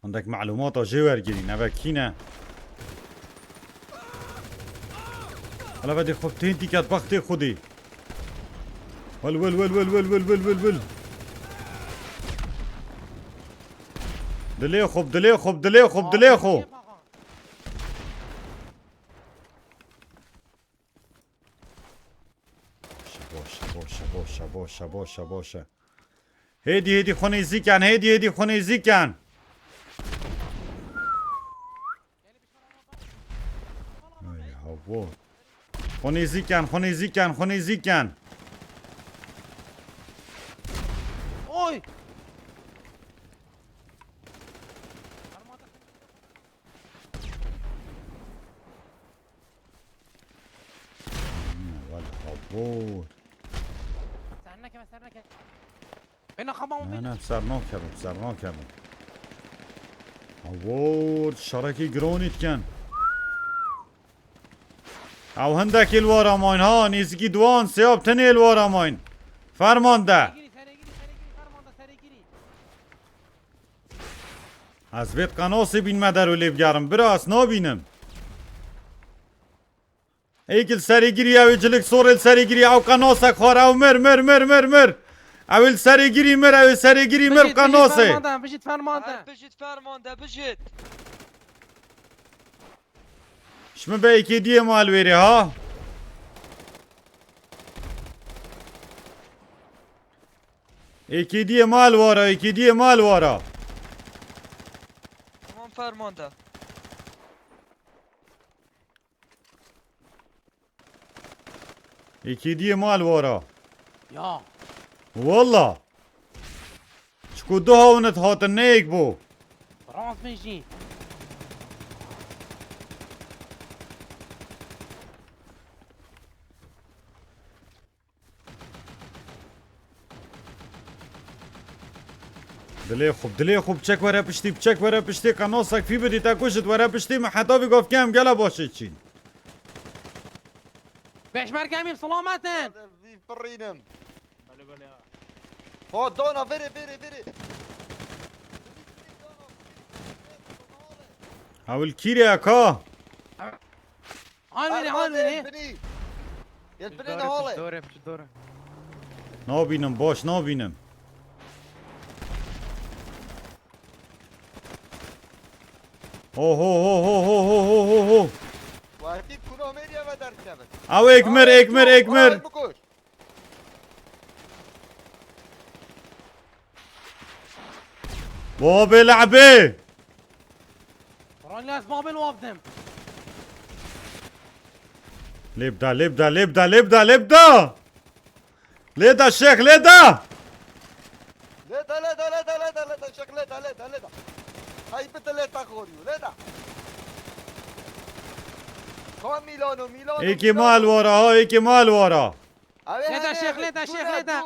عندك معلومات جوار گیری نوکینه حالا بدی خب تین تیکت بختی خودی ول ول ول ول ول ول ول ول ول دلی خوب دلی خوب دلی خوب دلی خوب باشه هیدی خونه زیکن هیدی خونه زیکن ای هوا خونه زیکن اوی هوا سرنکه بنا خمام نه بنا نه سر ناکردم هوا شرکی گرونیت کن او هندک الوار اماین ها نیزگی دوان سیاب تنی الوار اماین فرمانده سرگیری فرمانده سرگیری از بیت قناسی بین مدر و لیبگرم برا از نابینم ایکل سریگیری او جلک سورل سریگیری او قناسک خوار او مر اول سریگیری مر قناسه بجید فرمانده بجید فرمانده بجید شما به ایکی دیه مال ویری ها ایکی دیه مال وارا تمام فرمانده ایکی دیه مال وارا یا والله شکو دو هاونت هاتن نیک بو فرانس میشی دلی خوب چک وره پشتی قناصک فی بدی تا کشت وره پشتی حتی بگفت که هم گله باشه چین بشمركه سلامتن فرينم بله بله هو دونا فيري اول کیری اکا هون بني بني يا هولي دوره نابینم باش نابینم اوه واكيد كلهم ميديا ما دار كذا او اکمر بابا لعبه فران لاس بابل وابدم لبدا ليدا الشيخ ليدا لا شكله لا هاي بتلتا خوريو لا هو ميلانو ایکی مال وارا ليدا شيخ ليدا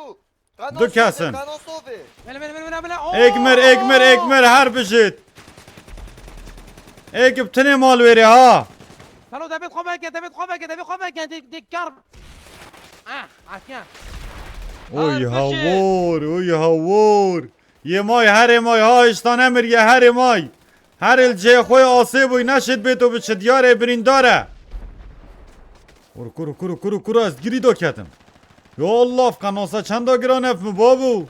دو كاسن. بلا اکمر هر بجید ایک بتنی مال ویری ها سالو دبيت خوبك دي كرب عافية اوی هوور یه مای هر مای ها اشتان امر یه هر مای هر الجه خوی آسیب وی نشد بیتو بچد یاره برین داره کرو از گیری دو کتم یا الله فقناسا چند دا گران افم بابو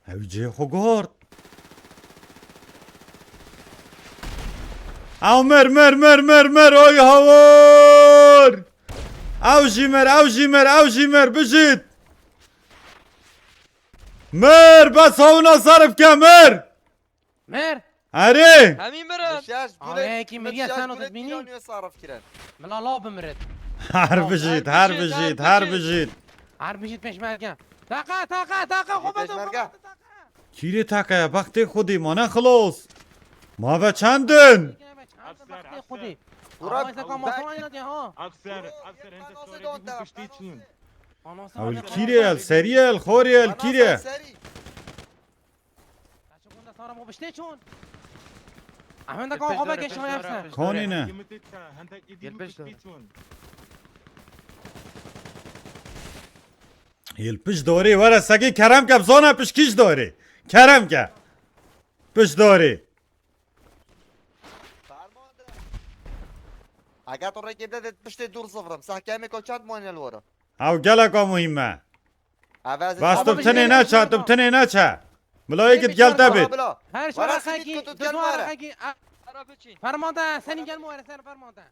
اوی جه خو گارد او مر اوی هوار او جیمر بجید مر بس هاونا صرف که مر اره همین برم هيك مريا سانو تدميني من الله بمرد هر بجید عارف بيجي بيشمركه طاقة خوبته کیری تاکه وقتی خودی ما نه خلاص ما و چندن خودی برا آقا کام ماسون اینا ده ها افسر هند سوری بو پشتی چون اول کیریل سریل خوریل کیریه سری چون سارا مو بشته چون احمد کام آقا بگه شما افسر کانی نه هندک ایدی گل بو پشت پشتی چون یل پش داری وره سگی کرم که بزانه پش کیش داری کرم که پش داری فرمانده اگر تو رکی بده پشت دور صفرم سحکمی که چند مانیل ورا او گلکا مهمه عوض بس تو بشه بتنی نه، نچه تو بتنی نچه ملایی که گل تبید بلا هر شو ورا رخی سیبیت کتوت دو گل دو ماره. رخی برا بچین فرمانده سنی گل مو سر فرمانده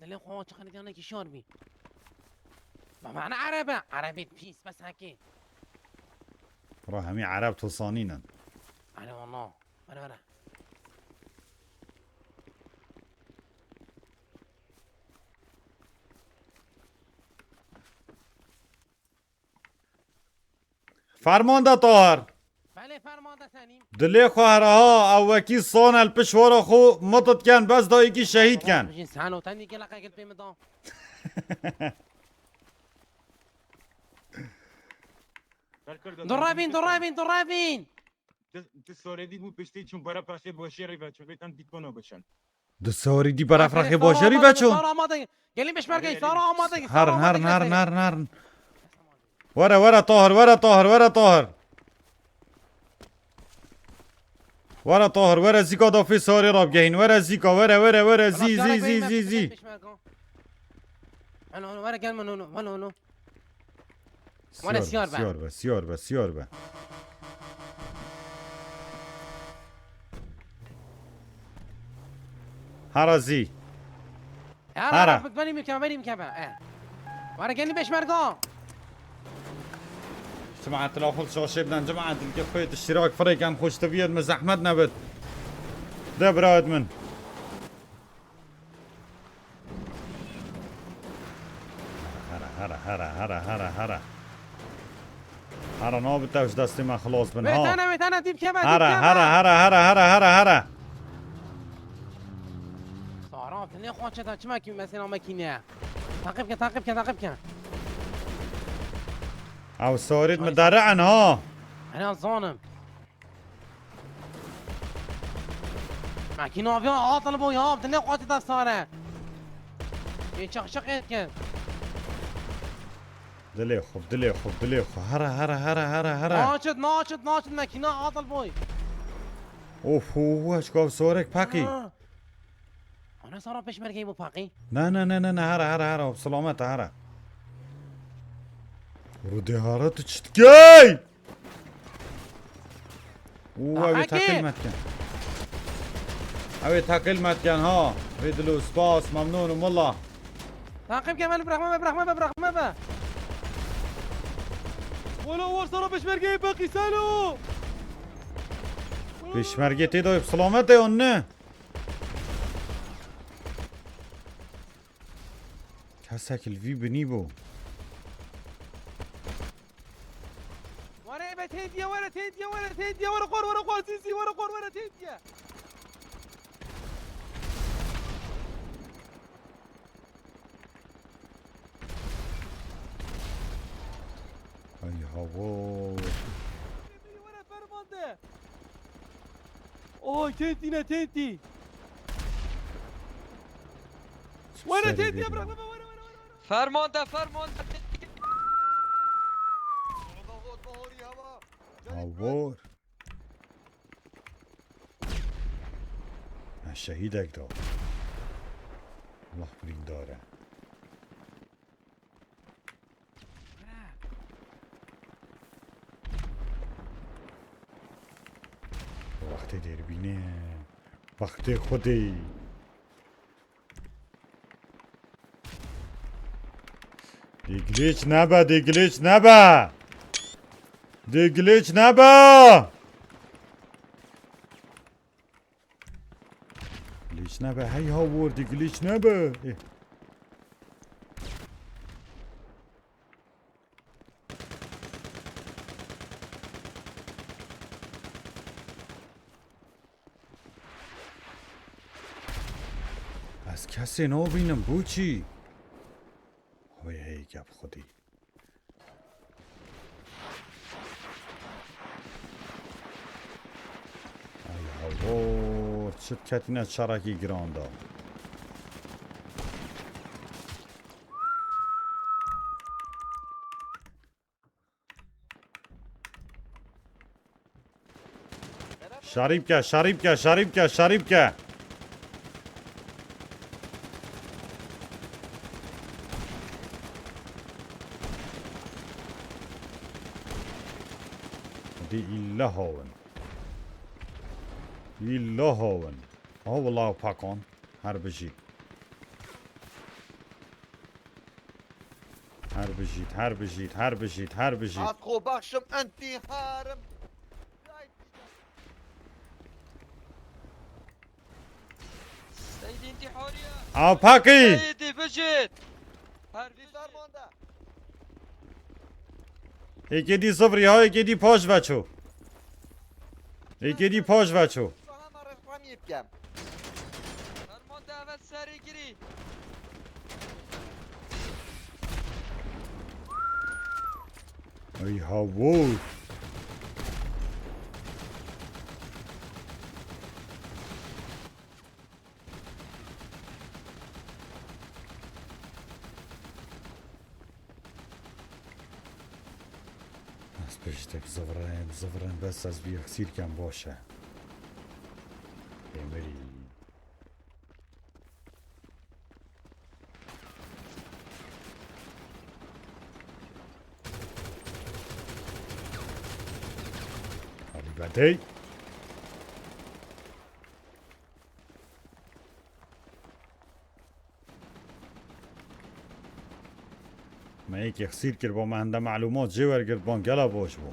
دلیم خواه چه خیلی که شار بی ما معنی عربه عربی پیس بس هکی را همی عرب تصانینن آره والله برا فرمانده طاهر بله فرمانده سنیم دلی خواهرها او وکی صان الپشوار خو مطت کن بس دایی که شهید کن بجین سالو تنی که لقا گل پیم دام درابین انت سوری بو پشتی چون برا پشتی باشی ری بچه بیتن دیکنو بشن دو سواری دی برافرخی باشری بچون سارا آماده گلیم بشمرگی سارا آماده هرن ورا طاهر ورا زیکا دافی ساری راب گهین ورا زیکا ورا زی انا ورا قال منو وانا سیار به هرازی هرا بني مكان ورا قال لي بشمرقه جماعة الأخوة شاشة بدن جماعة الكفيت اشتراك فريق كان خوش تبيد من زحمت نبت ده براد من هرا نابت وش دستي ما خلاص من ها ميت انا ديب كما هرا صارات اللي خوش هذا كما كي مثلا ماكينه تعقب كان او سوريد مدرعن ها انا ظالم ماكينه ابي عاطل ابو ياب دنيا قاتل صار يشخشق كان دلي خو هرا ناشط ماكينه عاطل بوي اوف ايش قاف سورك باكي انا صار بشمرقه ابو باقي نا هرا بسلامته هرا رودي هارات تشتكي اوه اوي تاكل متكن ها ريدلو سباس ممنون والله تعقب كمان برحمه ولا صار بشمرقه باقي سالو بشمرگه تیدای بسلامته یا نه کسک الوی بنی بو ورا تهديه ورا قور سيسي ورا تهديه ای هوا ورا فرمانده اوه تهدي ورا تهديه ورا فرمانده هوار شهیدک دار الله برین داره وقتی دیر بینه وقتی خودی دیگلیچ نبا گلیچ نبا هی ها وردی گلیچ نبا از کسی نبینم بو چی؟ وای هی گپ خودی. ای هوا چه کتینه چرکی گرانده. شریب که دی ایلا هاون آه والله پاکان هر بجید از خوب بخشم انتحارم سيدي انتحارية آه پاکی سيدي بجد هربي فرمانده یکی دی صفری ها یکی دی پاش بچو همه رقم یبکم فرمان دعوت سري گري ای هوا از پشتک زورن بس از بی اکسیر کم باشه بمیری حالی ما هيك يخسير كربو ما عنده معلومات جوار قربان قلا بوش بو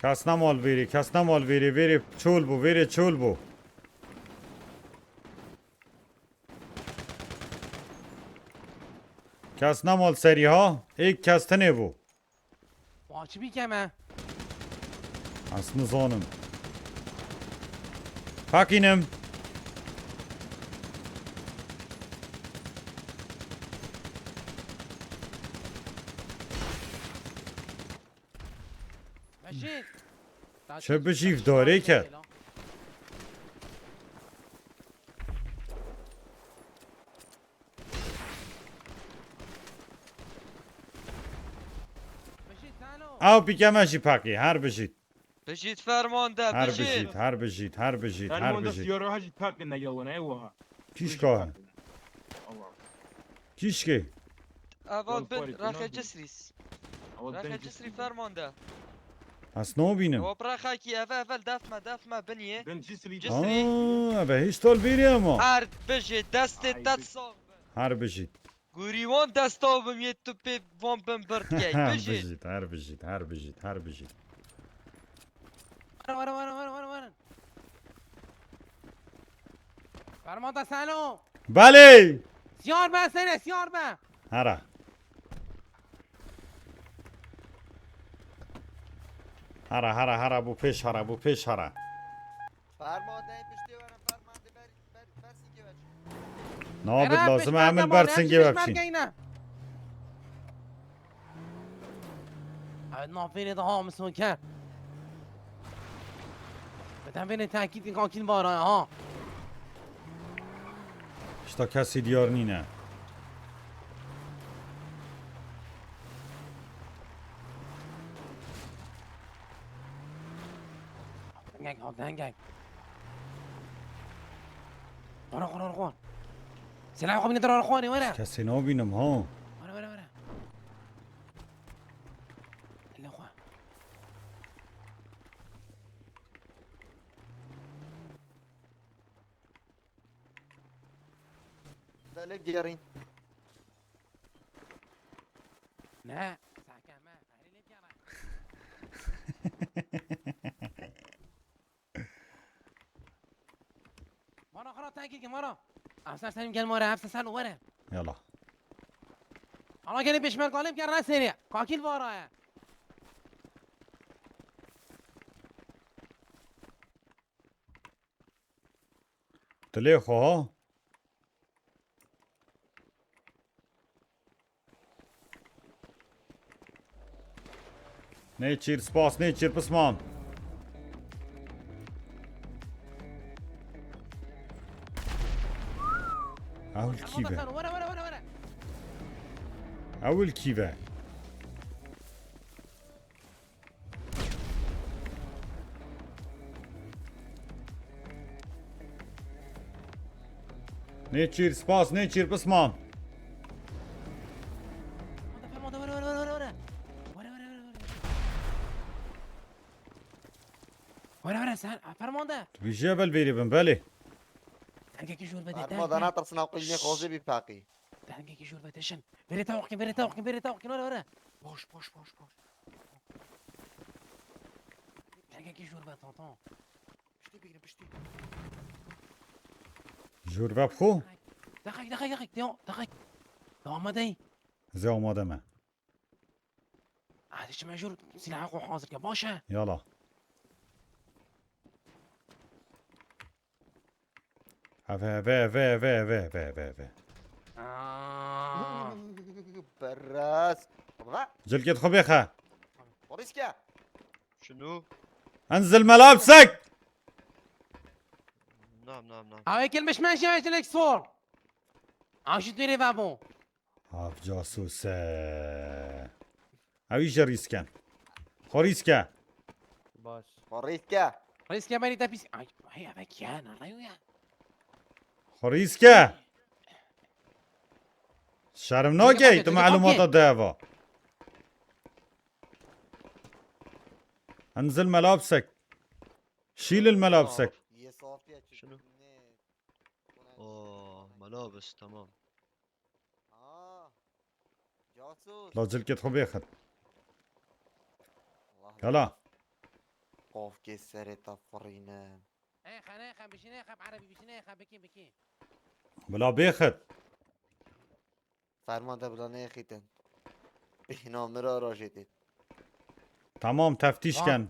کس نمال ویری چول بو کس نمال سری ها ایک کس تنه بو واچ بیکمه از نزانم پاکینم بشید چه بشیف داره کرد بشید سالو او بیکمشی پاکی هر بشید بجد فرمان ده بجد هر بشید فرمانده سیاره هاجی پاک نگلونه ایوها کیش که کیش که اول يلا بن فارق، راخي يلا. جسريس اول راخي دنج جسري فرمان ده از نو بینم هو براخاكي اول دافما بنيه دنج جسري جسري. به هیچ طول بیری اما هر بجد دست آي تتصاغ هر بشید گوریوان دستاوم یه تو پی وان بم برد گی بجد هر بشید ورا فرمانده سالو بله سیار به سنه سیار به هره بو پیش هره فرمانده این پشتی برم فرمانده برسین که بچه نابد برا، لازم پشمرده اعمل بالا، برسنگی همچی ببچین پشمرده اینه. نافین ده ها مسوکر بدم بین تاکید این کاکین بارای ها اشتا کسی دیار نینه دنگک خور سلاح خواب نداره خوانی وره کسی نبینم ها وره اللي خواه دلیب دیارین نه ساکمه هری لیب یارا مارا خلاص تاكيد مارا افسر سليم قال مارا افسر سلم وره يلا انا قال بيشمل قالب قال راس سريع كاكيل ورايا تليخو ها نيتشير سباس نيتشير بسمان اول كيفه ورا اول كيفه نيتشير سباس نيتشير بسمان ورا سهل فرمانده تبي جبل بيري بن بالي تلقى كي شور بدي فرمانده ناطر سناقيني خوزي بباقي تلقى كي شور بدي بري توقي ورا بوش بوش بوش بوش تلقى كي شور بدي طونطون بشتي بينا بشتي جور بابخو دقيق ما داي زي ما دمه هذا شو ماجور سلاحك حاضر يا باشا يلا هفا براس طبعا جلكت خبيخة وريسكا شنو؟ انزل ملابسك نعم هاي مش ماشي هاي الاكس 4 عاوش تديري بابو هاف جاسوس اوي جريسكن خوريسكا باش وريسكا رئيس كمالي تبيس هي بكيانا ريويا خوريسكا شرم ناكي تو معلومات الدافا انزل ملابسك شيل الملابسك يا صافية شنو؟ اوه ملابس تمام. جاسوس لا جلكت خبيخة الله يلا قوف كي سريتا فرينا ايه خناخه بشناخه بعربي بشناخه بكي بلا بيخت فرمانده بلا نيخيتن بهنا مرا راجدت تمام تفتيش كان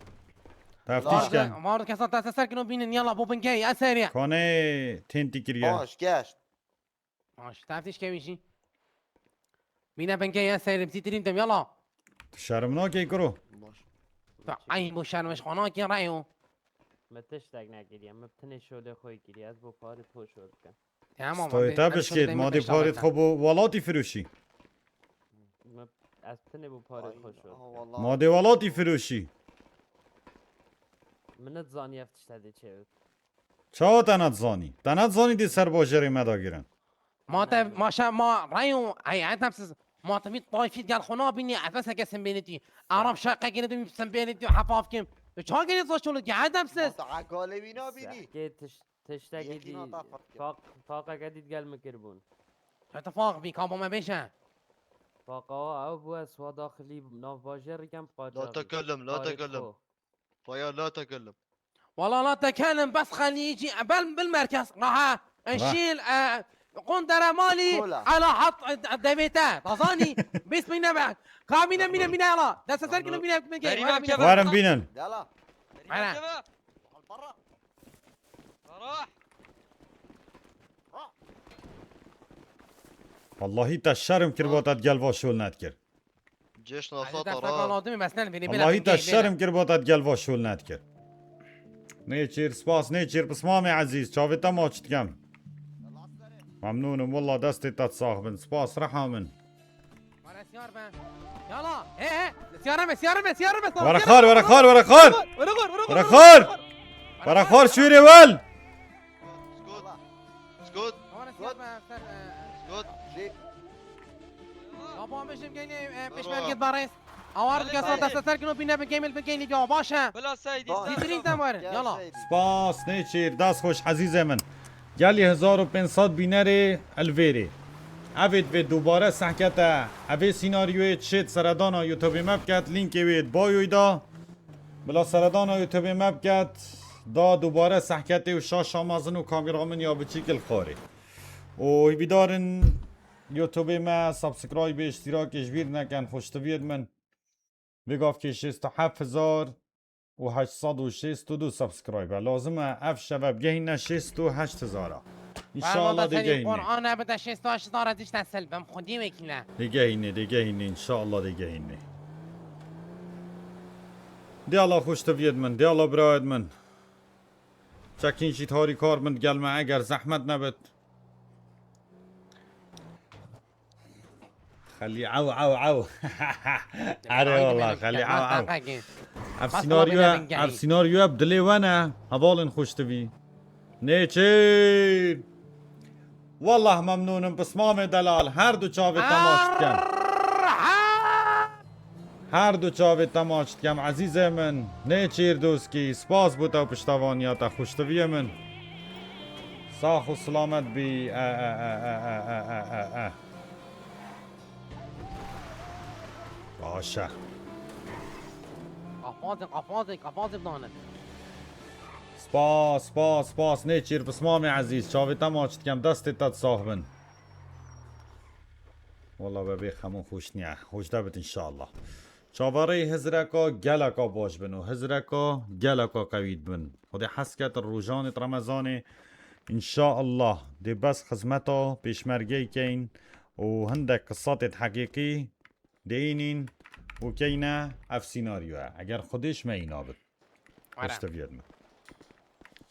تفتيش كان مارد كسر تاسسر كنو بينن يلا بوبن كي اسريع كوني تنتي كريا باش كاشت ماشي تفتيش كي ماشي بينا بنكي اسريع بسيترين تم يلا شرم ناكي كرو باش اي بوشان مش خناك يا رايو ما تشتاق نگیری اما بتنی شده خوی گیری از بو پاری تو شد کن تمام ستويتا بشكيت مادي باريت خبو ولاتي فروشي ما از بتنی بو پاری خوش شد والله مادي ولاتي فروشي من زانی افتش تدی چه بود چاو تنات زاني دي سر باجري مدا گيرن ما شاء ما رايو اي عندنا بس ما تميت طايفيت قال خنا بيني عفسها قسم بينتي اعرف شقه كده بسم بينتي وحفاف كم شو قال يصير شغل قاعد بس تعال بينا بيني که تشتاقی یکی دی ناطفت کرد. فاقا قدید گل مکربون اتفاق بي كابو ما بيشا فاقا او بو اسوا داخلی ناف باجر کم لا قاچاقی تكلم لا پارت تكلم خو. فيا لا تكلم. والله لا تكلم بس خليه يجي بالمركز راح نشيل قندرة مالي كولا. على حط دبيته تظني بس منا بعد كامينا منا يلا ده سركنا منا تقريباً كذا. وارم بينن يلا أنا. كذا برا راح والله تا الشرم كربوتات قلبا شول ناتكر جيش هذا نفط دفتر راه لازم بس نلبي والله تا الشرم كربوتات قلبا شول ناتكر نيتشير سباس نيتشير بسمامي عزيز شافتا ماتشت كم ممنون والله دستي تتصاحبن سباس رحمن يلا ايه سيارة بس ورا خار ورا خار شويري ول اسكت اسكت جي بابا مش مجيني مش مرقد باريس اوارد كاسات تستر كنو بينا بالجيم اللي جو باشا بلا سيدي تدرين تمر يلا سباس نيتشير داس خوش عزیز من گلی 1500 بینر الویری اوید به دوباره سحکت اوی سیناریوی چت سردانا یوتیوب مپ کت لینک وید بایوی دا بلا سردانا یوتیوب مپ کت دا دوباره سحکت و شاش آمازن و کامیرامن یا بچیکل خاری و بیدارن یوتیوب ما سابسکرایب اشتراک اجبیر نکن خوشتوید من بگاف که 67,000 و862 سبسكرايبر لازم اف شباب جهينا 68000 ان شاء الله فرمانده دي سلیم جهيني قرآن بده 68 ازش تسل بم خودی وکیله دي جهيني ان شاء الله دي جهيني دي الله خوش تفيد من دي الله برايد من چکین شی تاری کار من گلمه اگر زحمت نبت خلي عو عو عو عري والله خلي عو عو اف سيناريو بدلي وانا هذول خوش تبي نيچير والله ممنونم بسمام دلال هر دو چاوه تماشت کم هر دو چاوه تماشت کم عزیز من نيچير دوسکی سپاس بودا و پشتوانیاتا خوش تبی من صاح و سلامت بی باشه قفازی بدانه سپاس نيچير بسمامي عزيز چاوه تماشت کم دست تد صاحبن والله ببي خمون خوش نیا خوش دبت ان شاء الله چاواري هزركا گلكا باش بن و هزركا گلكا قويد بن خودي حسكت الروجان رمضان ان شاء الله دي بس خدمتا پیشمرگی کین و هندك قصات حقيقي دينين و كينا اف سيناريو اگر خودش ما ينابت خوش تبيدنا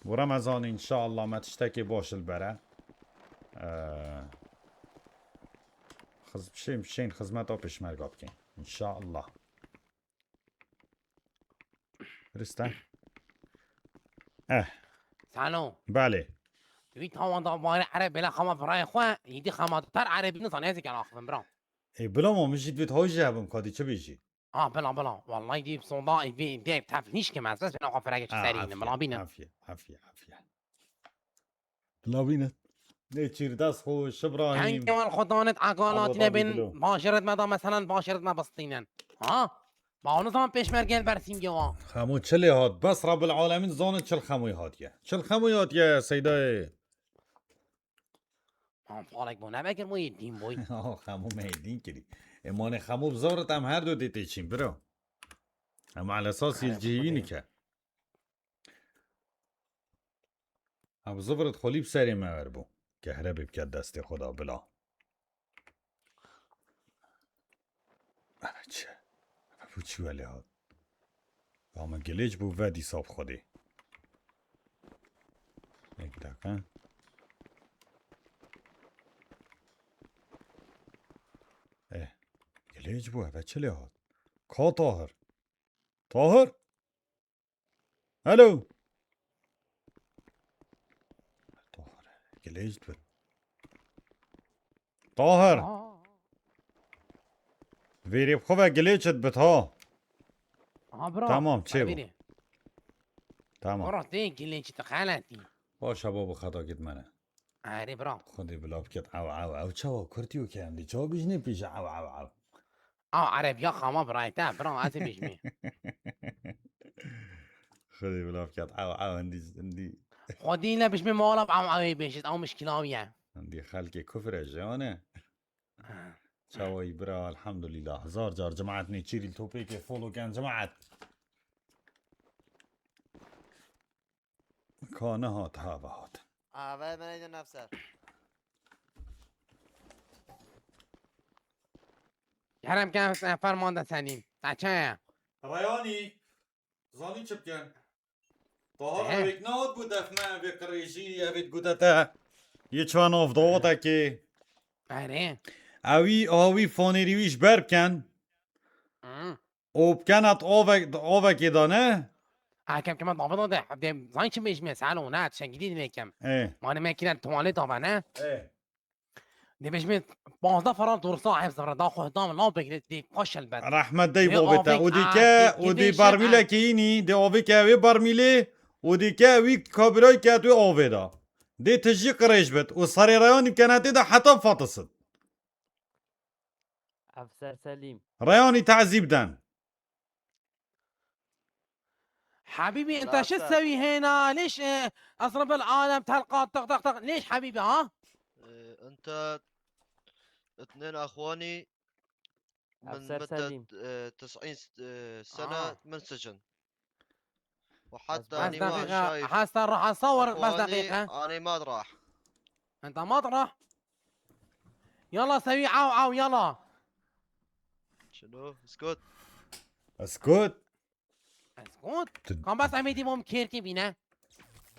و رمضان ان شاء الله ما تشتكي باش البرا بشين خدمتا پیشمرگا بکن ان شاء الله رسته سلام بله توی تاوان دابار عرب بلا خما برای خواه یدی خما تر عربی نتانه ازی کن آخفن برام اي بلا ما مشيت بيت هاي جابم كادي چه بيجي بلا والله دي بصودا دي تفنيش كم از بس بنا آخفن سرين بلا بينا عافية بلا بينا نيچير دست خوش ابراهيم هنگ من خدانت عقالات ابو ظبي نبین بلو. باشرت مدا مثلا باشرت ما بسطینن با اونو زمان پیشمرگل برسیم گوا خمو چلي هاد بس رب العالمين زانت چل خموي هاد چل خموي هاد يا سيداي فالك بو نبکر مو یدیم بوی خمو مهدين كدي امان خمو بزارت هم هر دو ديتيچين برو هم على اساس الجهيني كه هم زبرت خلي بسري ما بربو كهربي بكد دست خدا بلا چه بو چی ولی هاد اما گلیج بو ودی صاحب خودی یک دقیقه گلیج بو و چلی هاد کا طاهر الو طاهر گلیج بود طاهر ویریب خوبه گلیجت بت ها برا تمام چه بو تمام برا تيجي اللي انت تخالتي باشه بابا خدا گید منه عاري برا خودی بلاب کت او چاوا کرتیو که هم دی چاوا بیش نپیش او عرب يا خما برايتا برا ازي بيجمي خودی بلاب کت او هندی خدي لا بيجمي مولا بعم عوي بيشت او مشكلة ويا هندی خلق کفر جانه چاوی برا الحمدلله هزار جار جماعت نیچیری التوپی که فولو کن جماعت کانه هات ها و هات اوه من اینو نفسر هرم كان فرمان سليم تاچا رياني زاني چه بکن طاهر اه. اویک ناد بود افمه بی قریشی اوید گودتا یه چوان افداواتا که عاري اوی فانیریویش برکن او بکنت آوه که دانه كم كمان ضابط ده حبيب زين شو بيجمي سالو نات شن جديد ليكم اه ما انا ما كده تواليت طبعا اه دي بيجمي 15 فرن دور صاحب زفر دا خدام لا بك دي قشل بد رحمت دی دی بابتا آویک او دی آه، که دی او دی گدیشت برمیله آه. که اینی دی آوی که اوی برمیله او دی که اوی کابرای که توی آوی دا دی تجی قریش بد و سری ریانی کناتی دا حتی فاتصد افسر سليم ریانی تعذیب دن حبيبي انت لا شو أستاذ. تسوي هنا ليش اصرب العالم تلقى طق طق طق ليش حبيبي انت اثنين اخواني من أفسر مدة سليم. 90 سنة من سجن وحتى بس بس اني ما دقيقة شايف حسن راح اصور بس أخواني، دقيقة. اني ما راح. انت ما تروح. يلا سوي عاو عاو يلا. شنو؟ اسكت. اسكت. اسكت. تد- كان بس عميدي مو مكيركي بينا.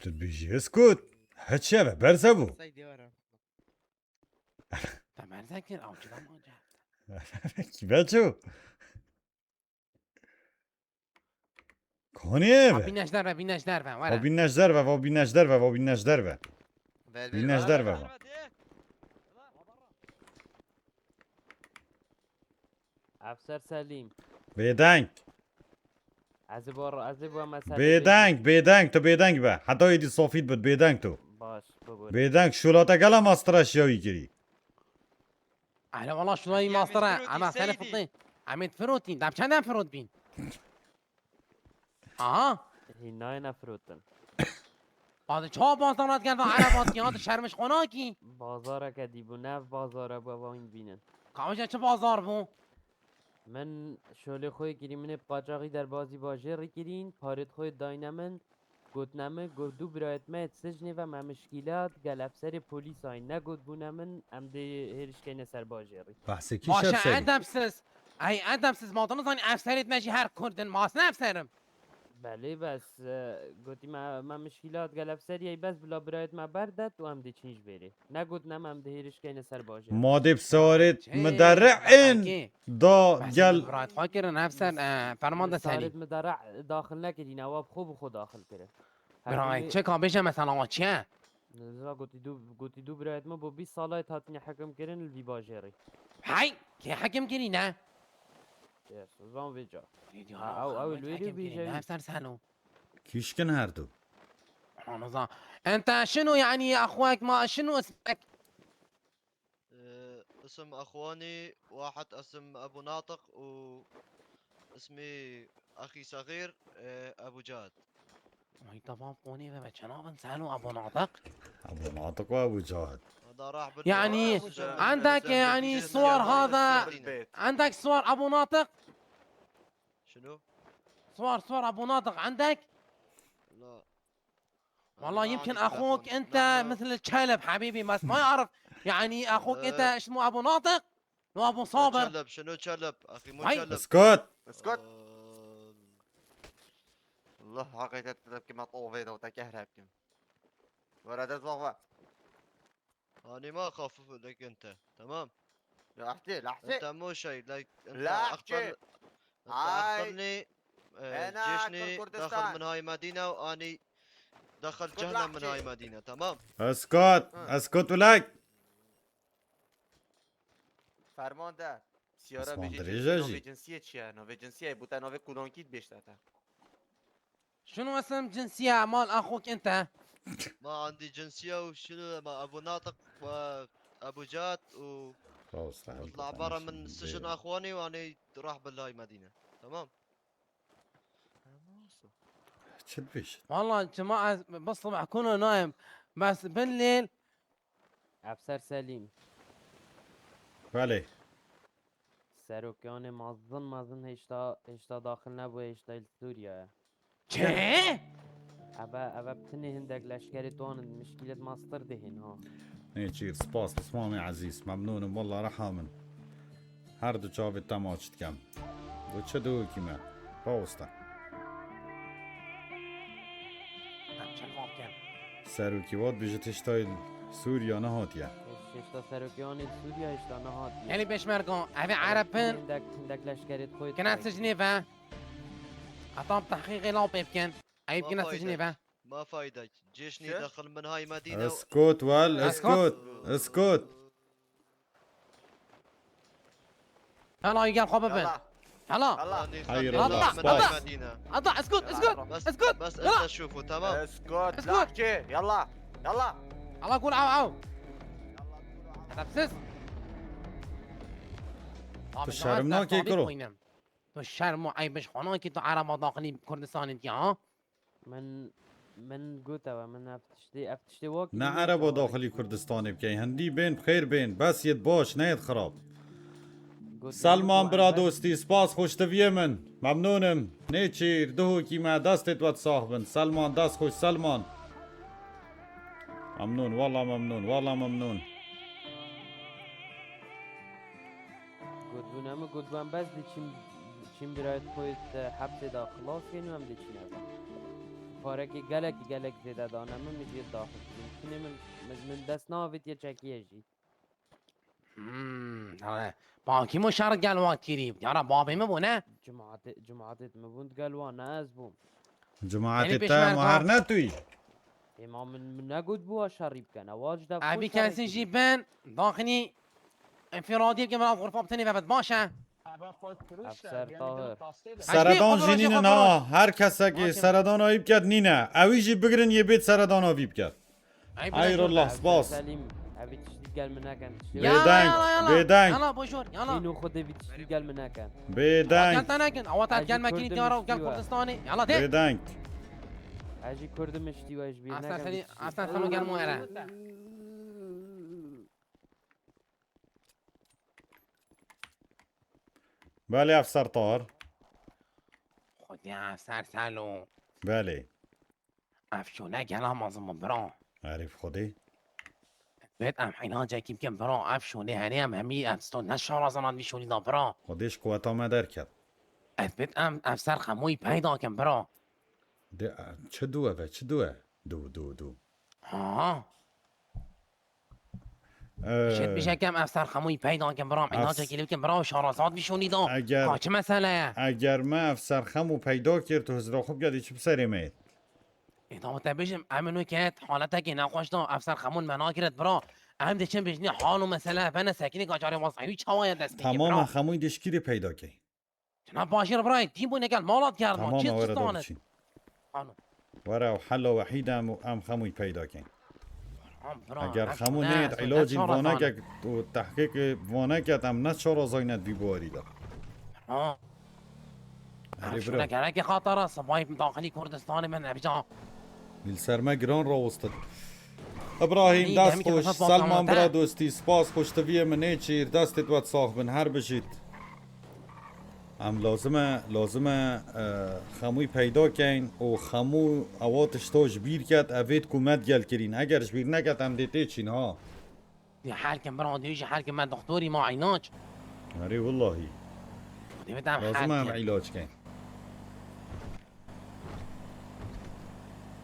تبيجي اسكت. هاد شبه برسبو. تمام ذاكر او كذا ما جاء. بچو کنیه بیناش دربه بیناش دربه و ورا. بینش دربه و بینش دربه و بینش دربه بینش دربه افسر سلیم بیدنگ از با مسئله بیدنگ بیدنگ تو بیدنگ به حتی ایدی صافید بود بیدنگ تو باش ببور بیدنگ شولاتا گلا ماسترش یاوی گیری اهلا والله شلوني يا ماسترة عميد فروتي انا سيدي. سلف عميد فروتي دام كان فرود بين. اها هینای نفروتن هذا شو بازارات قال عربات كي هذا شرمش خناكي. بازاره که دیبو نف بازاره با این بینن كاوجا چه بازار بو. من شغل خوی گیری من قاچاقی در بازی باجه ری گیرین پارت خوی داینمن گوت نمه گوت دو برایت مهت سجنه و ما مشکلات گل افسر پولیس آین نگوت بونمن ام ده هرش که نسر باجه ری بحثی کی باشا شب سری ادمسز اي ادمسز ما تنظني افسرت ماشي هر كردن ماس نفسرم. بله بس گوتی ما مشکلات گل افسری ای بس بلا برایت ما بردد و ام ده چینج بره نگوت نم ام ده هرش که نسر باجه ری مادی بسوارت چه؟ مدرع این دا بس گل برایت فاکر نفسر فرمان سارت سلیم. مدرع داخل نکردی نواب خوب خود داخل کرد برایت چه کار بشه مثلا چه؟ نزا گوتی دو برایت ما با 20 ساله تاتنی حکم کردن الوی باجه ری هاي كي حكم كري نه. Yes, زان ویجا فيديو او الویدیو حكم كري بیجوی نفسر سالو. کیشکن هر دو نظام. انت شنو يعني اخوك ما شنو اسمك؟ اسم اخواني واحد اسم ابو ناطق اسمي اخي صغير ابو جاد. وي طبعا قوني بچنا سالو ابو ناطق. ابو ناطق و ابو جهاد هذا راح يعني عندك يعني صور هذا عندك صور ابو ناطق. شنو؟ صور ابو ناطق عندك؟ لا والله ما يمكن عندي اخوك تلفون. انت نحن- مثل الكلب حبيبي بس ما يعرف. يعني اخوك انت أه. اسمه ابو ناطق وابو صابر. كلب شنو كلب اخي مو هاي. كلب. اسكت اسكت الله حقيقة تبكي ما طوفيت وتكهربكم وردت وقفة انا ما اخاف لك انت تمام. لا احكي لا انت احكي مو شيء انت لا احكي انت هاي اخطرني. هنا جيشني دخل كردستان من هاي مدينة واني دخل اسكت جهنم من لا هاي احكي مدينة تمام. اسكت اسكت ولك فرمان ده سيارة فرمان بيجي دري جنسية جاجي. نوفي جنسية چيا نوفي جنسية بوتا نوفي كودونكيت بيشتاتا شنو اسم جنسية مال اخوك انت؟ ما عندي جنسية وشنو ما ابو ناطق وابو جاد واطلع برا من السجن اخواني واني راح بالهاي مدينة تمام. چه بیش والله جماعة بالصبح كونه نايم بس بالليل. افسر سلیم بله سروکیان مازن هشتا داخل نبوه هشتا سوریا چه؟ اوه بتنه هندک لشکری توان مشکلت ماستر دهین ها نیچیر سپاس بسمامي عزیز ممنونم والله رحمن هر دو چاوی تماچت کم دو چه دو کیمه باوستا سروکی واد بیجه تشتای سوریا نهاتیه هشتا سروکیان سوریا هشتا نهات يعني بيشمركون هذا عربن هندک لشکری خوی كانت جنيفا. عطام تحقيقي لو بيبكن اي ما كانت فايدة. جنيفا. ما فايدة جيشني شو؟ دخل من هاي مدينة اسكت وال اسكت. اسكت اسكت يلا يقال خببن. يلا يلا يلا اني حي خلي الله، راح من سباس. هاي مدينة اطلع اسكت اسكت بس اسكت. بس يلا. انت تشوفه تمام. اسكت اسكت. لا احكي يلا يلا الله قول عاو عاو. تبسس. تو شرمناک کرو. تو شرم اي بش خانه كي تو عرب داخلي كردستان انت ها. من گوته و من افتشتی واکی نه عربا داخلی کردستان بکی هندی بین بخیر بین بس ید باش نه ید خراب سلمان برا دوستی سپاس خوشتویه من ممنونم نیچیر دهو کی ما دستت وات صاحبن سلمان دست خوش سلمان ممنون والله ممنون والله ممنون گودبونم گودبون بس چیم برایت خود حبس دا خلاص کنیم هم دی چین ازم پاره که گلک زیده دانم میشه داخل کنیم من دست ناوید یه چکیه جی باکی مو شرط گلوان کیریم یارا بابی مبونه جماعتت مبوند گلوان نه از بوم جماعت یعنی تا پشمرگا. مهر نتوی امام من نگود بوا شریب کن اواج دا ابي كاسين جيبان داخني انفرادي كما غرفه بتني بابد باشا افسر طاهر سردان خبراش جنین خبراش. نه هر کسی که ماشي. سردان آیب کرد نینه اویجی بگرن یه بیت سردان آیب کرد ایر الله سپاس سلیم ابي تشتي قال من هكا بدنگ بدنگ يلا بوجور يلا اینو خود ابي تشتي قال من هكا بدنگ كان تناكن او تاع كان ماكيني تيارا وكان كردستاني يلا ده بدنگ اجي كرد مشتي واش بي اصلا خلو قال مو انا بله افسر طار خد يا افسر سالو بله افشونا قال مازم برا عارف خودی بيت ام حينا جاي كيم كم برا افشوني هني ام همي افستون نشار زنان بيشوني دا برا خودش قوت آمده کرد بيت ام افسر خموي پیدا كم برا چه دوه و چه دوه دو ها اه، شد بشه کم افسر خموی پیدا کم برام اینا افس- جا کلیو کم برام شارازاد بیشونی دا اگر چه مسئله اگر ما افسر خمو پیدا کرد تو هزرا خوب گردی چه بسری مید اینا متبشم امنو که حالتا که نخوش دا افسر خمون منا کرد برا ام دچن بجنی حال و مسئله بنا سکنی گاجار واسعی چاوای دست بگی تمام برا خموی دشکیری پیدا کی جناب باشیر برای تیم بو نگل مالات کرد ما تمام چیز ورد چستانت بچین خانم ورا و حل وحید ام خموی پیدا کن برا اگر افشونه، خمو نید سنت علاجی شارازانه. وانه که و تحقیق وانه که ام نت شارا زاینت بی بواری دا آه. علی افشونه برا گره خاطر سبای داخلی کردستان من ابجا بیل سرما گران را وستد ابراهیم علی، دست همین که خوش بخواد با سلمان سلامت برا ها. دوستی سپاس خوشتویه منه چیر دستت وات صاحبن هر بشید ام لازمه خموی پیدا کن و خمو اواتش تاج بیر کرد اوید کومت گل کرین اگرش بیر نکرد هم دیته چین ها دی حال کم برا دیوش حال کم من دکتری ما عیناج اری والله دی بدم لازم حال هم کم علاج کن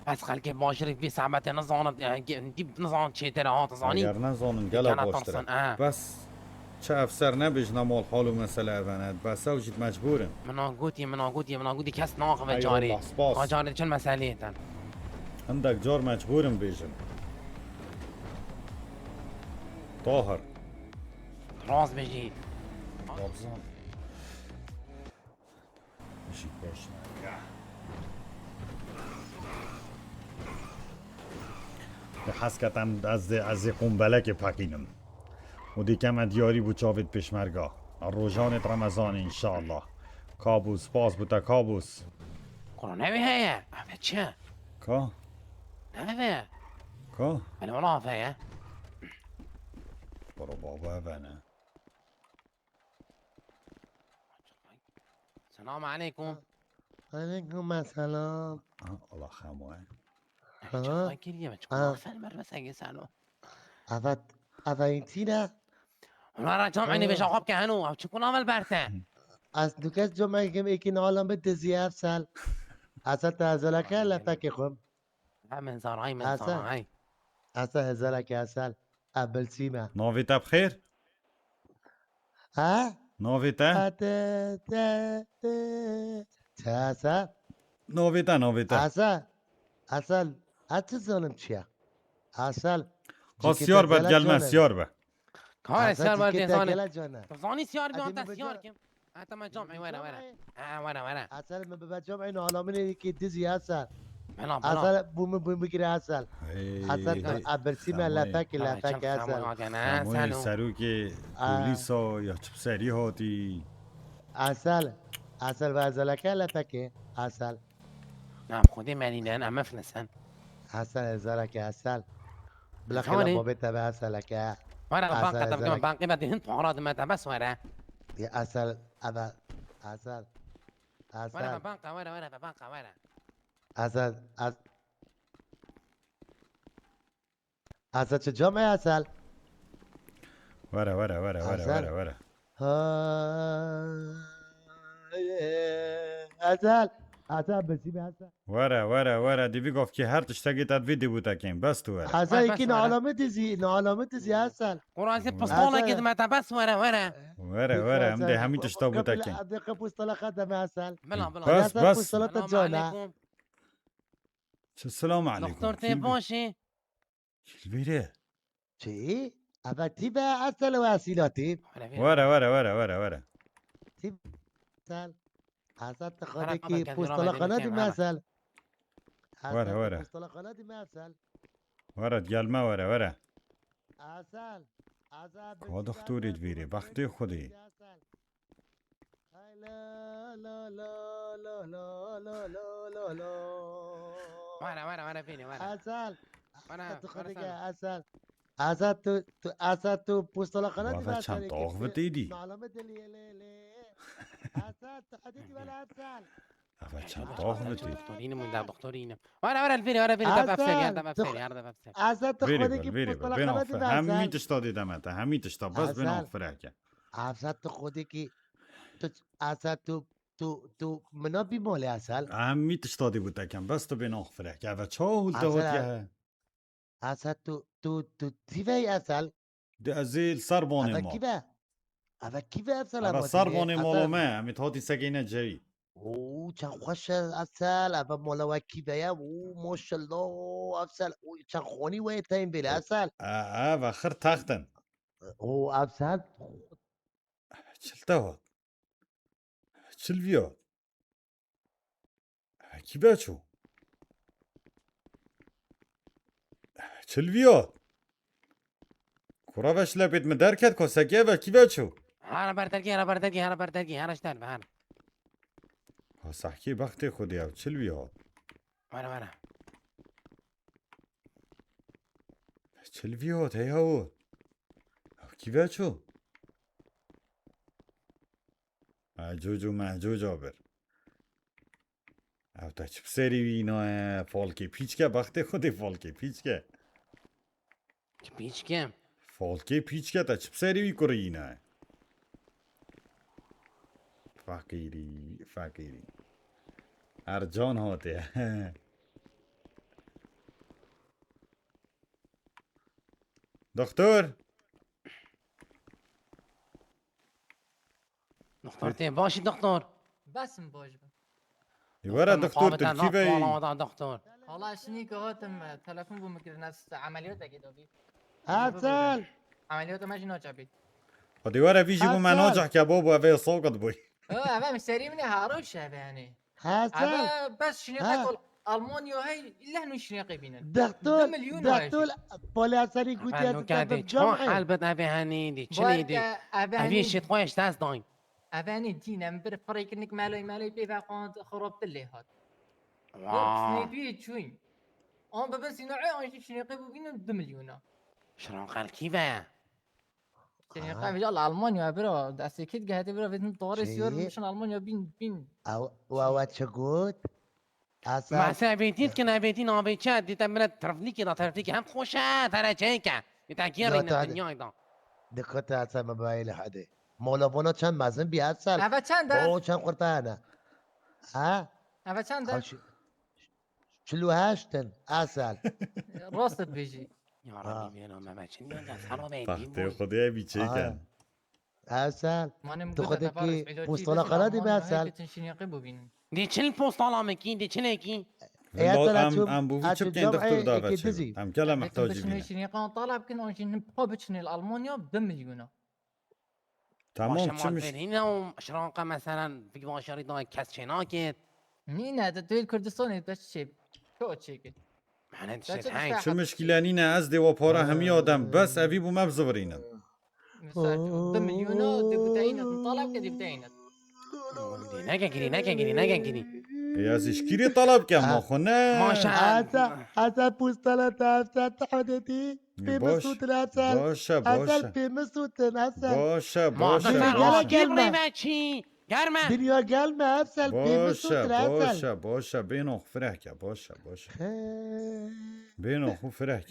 بس خلق باشر في ساعات نظام دي نظام شيء ترى ها تظاني اگر نزانن گله كانت باشتره ترسن بس چه افسر نبیجنه مال حال و مسئله اوند بس او جید مجبورن من قوتي كاس ناقف أي جاري والله، سباس. جاري شو المسألة تن عندك جار مجبورن بیجن طاهر راس بيجي رابزان مشي باش حس کتم از قنبله که پکینم و دیکم دیاری بو چاوید پیشمرگا روزانت رمضان انشاءالله کابوس باز بوده کابوس كورونا هي أبد شو کا هذا کا أنا ولا فيا برو بابا بنا السلام عليكم علیکم السلام الله خموه الله كريم تكون فيلم بس هيك سالو اولین تیره أنا رجعت عيني بيش أخاف كهنو أو تكون عمل برته از دوکس جمعه که ایکین حالا به دزی افسل اصلا تازلکه لفک خم من زراي من حسن. زراي اصلا هزلکه اصل ابل سیمه ناویتا بخیر ها؟ ناویتا اصل ناویتا اصل چه ظالم چیه اصل سیار بد گلمه سیار به كار سيار بردين صاني گله جانه تظاني سيار بيون أديني سيار بجا- كم حتى ما جمعي وين اصل من به جمعه اینو حالا من یکی دزی اصل بلا بلا اصل بوم بگیره اصل اصل ابل سیمه لفک اصل خموی سرو که پولیسا یا چپ سری هاتی اصل ورزلکه لفکه اصل نعم خودي مالينا أما فنسن اصل هزارکه اصل بلا ثواني. خلاف بابا تبع اصلکه ورا عسل بانك زلك. تبقى بانك بدي هنت وعراض ما تبس ورا يا أسل أبا أسل ورا أسل ببانقة ورا ببانقة ورا. أسل أسل شو جمع يا أسل ورا ورا ورا ورا أسل. ورا ورا أسل أسل بسيب أسل ورا ورا ورا دي بيقف كي هر تشتاقي تدفيدي بوتاكين بس تو ورا أسل بس يمكن ورا. علامة زي أسل وراسي ورا. بسطولة أسل. قد ما بس ورا. ورا ورا امدي همي تشتاق قبل بوتاكين أديك بوستلا خدم يا أسل بلا بس أسل بس بوستلا السلام تجونا عليكم. السلام عليكم دكتور تيباشي. البيرة شي أبا تبا أسل واسيلاتي ورا ورا ورا ورا ورا أسل أسل قبل تخدك كذا بوستلا رابع خدم دينك يا يا أسل ورا ورا. بوستلا خدم يا أسل ورا ديال ما ورا ورا أسل أسل خود اختوري دبيري بختي خودي لا لا لا لا لا لا لا لا ورا فيني ورا. أسل ورا تخدك ورا يا أسل أسل تو بوستلا خدم وافا شان طاق بتيدي معلومة اللي أسل تحديدي ولا أسل وافا شان طاق بتيدي دكتورين من ده دكتورين. ورا الفيني ورا فيني ده بفسر يا ده بفسر يا ده بفسر. أسل فيري تخدك بل فيري بل بوستلا بينو خدم همي أسل تشتادي دمتا همي تشتا بس أسل. بينو فراكة أسل تخدك أسل تو منا بيمولي أسل همي تشتادي بوتاكين بس تو بينو فراكة وافا شو هلتا أسل. هوتيا أسل تو تيفي أسل دي ازيل صربوني أبا مال كيفا أبا كيفا أسل افا صربوني مالو ما همي تهوتي ساقينة جري او چند خوش اصل اول مولا وکی بیا او ماشاءالله افسل او چند خونی و تایم بله اصل افا خر تاختن او افسل شلتا هوت شل فيوت كيفا شو شل فيوت كورا لبيت مداركت كوساكيفا كيفا شو هارا بردگی هارا اشتر به هارا. صحكي بختي خودي او شل فيوت ورا شل فيوت هي هو كيفا شو جوجو مع جوجو بر او تا چپ سری وینا فالکی پیچکه بخته خودی فالکی پیچکه پیچ کم. فالکی پیچکه تا چپ سری وی کره اینا فقیری ارجان هاته دکتر دكتور تيباشي دكتور. بسم باش يورا دكتور تركيبه والله دكتور. والله شني هاتم تلفون بمكر ناس عمليات اكيد ابي اصل عمليات ماشي نوجع بي ودي ورا في جيبوا ما نوجع كباب وابي صوقت بوي اه مشتري مني هاروش يعني اصل بس شنو يقول المانيا هي الا هنو شنو يقيبين دكتور 2 مليون دكتور بولي اصلي قلت يا قالوا كادي ستة شو بجمعي حلبت ابي هاني دي شني دي. ابي شي خويش تاس داين. افاني دينا من بر فريق انك مالي بي فاقون خربت اللي هاد واو. سنيدوي شوين اون بس نوعي شنو يقيبوا بينا 2 مليون شلون قال كيفا؟ يعني قاعد يلا المانيا برو داسي كيد قاعد برو في طوري سيور شي؟ مشان المانيا بين او وات شقود مع اصل سابيتين كنا بيتين ابي تشاد دي تمرت ترفليكي هم خوشا ترى جايكا يتاكير ان الدنيا ايضا. دكتور اصل موبايل حده مولا بونا چند مزن بي اصل هذا چند او چند قرطانه ها هذا چند شلو هاشتن اصل راست بيجي يا ربي بينا ما شنو قال صاروا بختي بيدي. خودي ابي تشيكن اصل ماني تاخذ مقدر كي بوصله قنادي باسل تنشين يقيبوا بين دي شل بوست على مكين دي شنكي. ام بوفي شو كان دكتور دافع ام كلام محتاج شنو فينا شنو يقان طالب كنا شنو بقى شنو المانيا ب مليون تمام شو مش هنا وشلون مثلا في باشري داي كاس شناكت. نينا تدوي كردستان بس شيء شو شيء معناته شت هاي. شو مشكلة نينا ازدي وبورا هم يودم بس ابيبو ما بزورينا ب مليون دي بتاعينات طالب كدي بتاعينات ناكا كيري يا زشكيري طلب كم آه. اخونا ماشا عسل بوستلة عسل تحدتي في باش مسوت العسل باشا عسل باشا في مسوت العسل باشا ما باشا بسر يلا آه باشا كيف كلمة. ريبا شي قرمة دنيا قلمة عسل في مسوت باشا العسل باشا باشا بينو فرحك يا باشا باشا بينو خو فرحك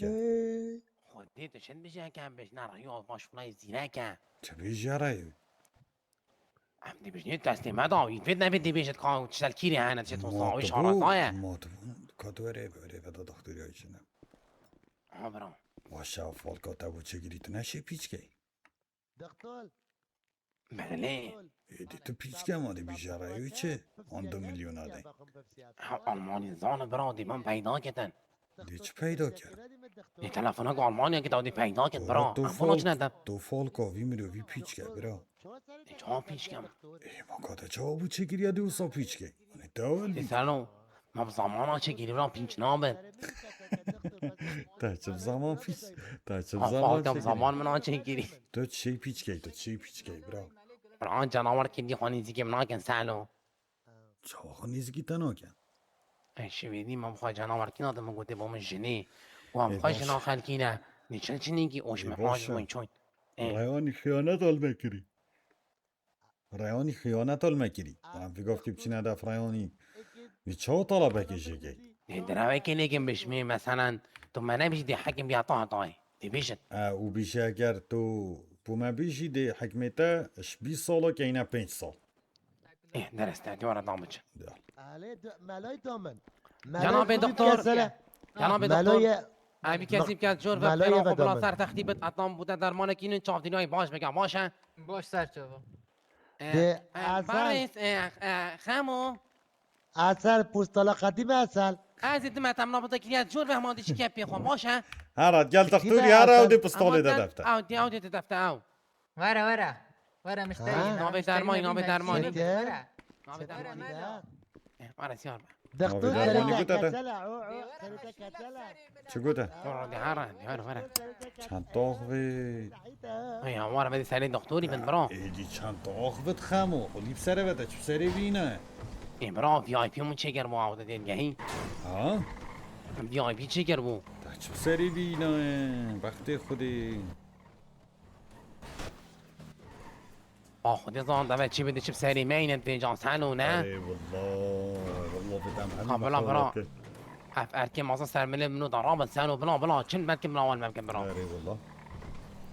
خديت شن بجا كان بيش نار يوم باش فلاي زيناكا تبي جراي عمدي بيش نيت تسليم هذا يفيدنا بدي بيش تقاو تشتل كيري هانا تشتل صاوي ما شارطايا تبو كاتوري بري بدا دكتوري ايشنا عبرا واشا فالكا تبو چگیری نشی پیچکی دكتور بله ایدی تو پیچکی ما دی بیجارایی چه آن 2 میلیون آدی آلمانی زان برا دی من پیدا کتن دی چه پیدا کرد دی تلفنک آلمانیا که دادی پیدا کت برا تو اما چه ندم تو فالکا وی میرو وی پیچکی برا دی چه پیش کم ای ما کاتا چه بو چگیری ادی وسا پیچکی آنی دول دی بی سالو ما بزمانا چه گیری برا پیچ نابه تا چه زمان پیچ تا چه آفاق زمان دم زمان من چه گیری تو چه پیچکی تو چه پیچکی برا برا جناور که دی خانی زی که مناکن سالو چه آخو نیزگی تنها کن شویدی من بخواه جناور که نادم گوته با من جنی و هم ای بخواه باشه. جنا خلکینه نیچل چنینگی اوش ای مخواهی باشه. بوین چوین رایانی خیانت المکری رایانی خیانت المکری من فی گفتی بچین هدف رایانی بی چه طلبه کشی کی دراوی که لیکن بشمی مثلا تو منه بیش دی حکم بیا طاه طاه دی بیشت او بیشه اگر تو بوما بیشی دی حکمتا اش 20 ساله که اینا 5 سال درسته دیوارا دامچ ده. مالای دامن جناب دکتر جناب دکتر مالای ابی کسی که جور و مالای پیرا و خب بلا دامن. سر تختیبت اتام بوده درمان کینن چاف دینای باش بگم باشه باش سر چاوا ده اصل باریس خمو اصل پوستالا قدیم اصل از ایت متم نابوده کلیت جور و هماندی چی کپی خون باشه هرات گل چی دکتوری نه هر او اصلا؟ دی پستالی ده اما دفته او دی دفته او ورا مشتری نابه درمانی نابه درمانی چه؟ نابه درمانی ملا وارا سیار دكتور نابي درماني سريتا قلت هذا. كتلع سريتا كتلع چه گوته؟ برو دی هارا دی هارا چند تا آخوی ای وارا بدی سری دکتوری بند برو ایدی چند تا آخوت خمو خلیب سره بده چه سره بینه ای برو وی آی پی مون چه گر بو آوده دیگهی ها؟ وی آی پی چه گر بو تا چه سره بینه وقتی خودی خودی زان دفعه چی بده چی سری مینت به جان سالو نه اره والله بدم همین بلا برا مخالفه. اف ارکی مازا سرمله منو درام سالو بلا چن بد که ملاول ممکن برا اره والله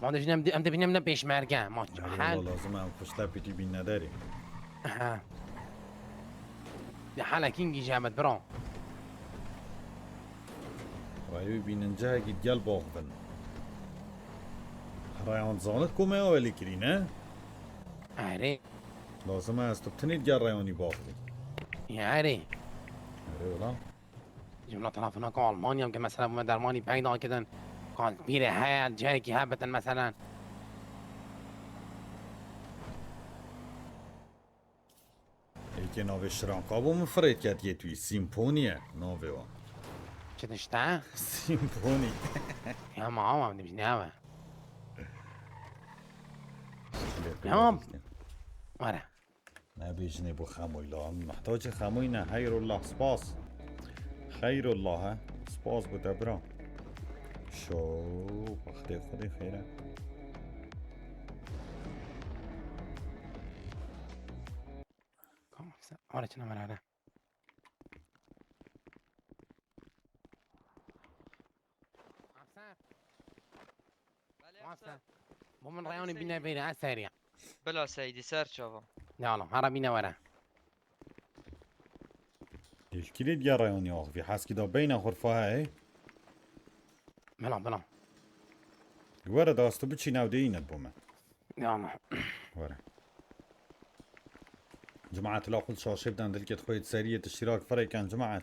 ما دش نم ام دبینم نه پیش مرگه ما اره حل والله لازم هم خوش لپیتی بین نداری ها دی حالا کینگی جامد برا رایوی بیننجا گید گل باغ بن رایان زانت کمه اولی کری نه؟ اره لازم است تو بتنید گل رایانی باغ بی یا اره اره والله جمله تلفن که آلمانی هم که مثلا بوم درمانی پیدا کردن قال بیره های جایی که هبتن مثلا ایکی ناوی شرانقا بو مفرید کد یه توی سیمپونیه ناوی وان چه دشته؟ سیمپونی یا ما هم نمیشه نه تمام. وره نه بیجنی بو خموی لا محتاج خموی نه خیر الله سپاس خیر الله ها سپاس بوده برا شو وقتی خودی خیره وره چه نمره اره بو من رایانی بینه بیره از سریع بلا سيدي سر شوفه یالا هر بینه وره دیل کلید یا رایانی آخ فی حس کدا بین خرفه های بلا وره داستو بچی نو دینت بومه یالا وره جماعة لا قل شاشة بدنا دلكت خويت سرية اشتراك فرق كان جماعة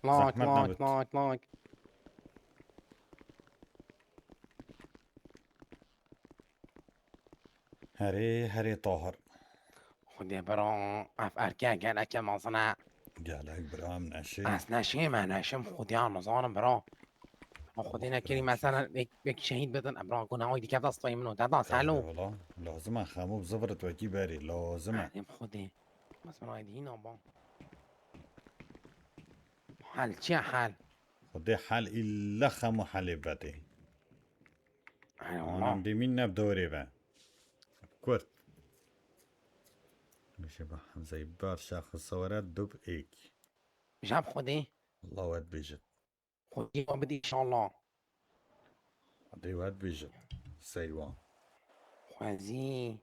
لايك زحمتنا لايك بت. لايك لايك هري طاهر خودی برا اف ارکه گل که مازنه قالك برام نشي از نشیم نشیم خودی هم نظارم برا خودی نکری مثلا یک شهید بدن ابرا کنه های دیگه دست منو دادا سالو والله لازم خمو بزفرت وكي باري لازم خودی بس من هایدی نابا حال چی حال خدي حال إلا خمو حالي باتي حال أنا والله بدي مين بدوري با كورت مش بحم زي برشا خسارات دوب إيك جاب خودي الله واد بيجت خودي وبدي ان شاء الله خدي واد بيجت سيوان خوازي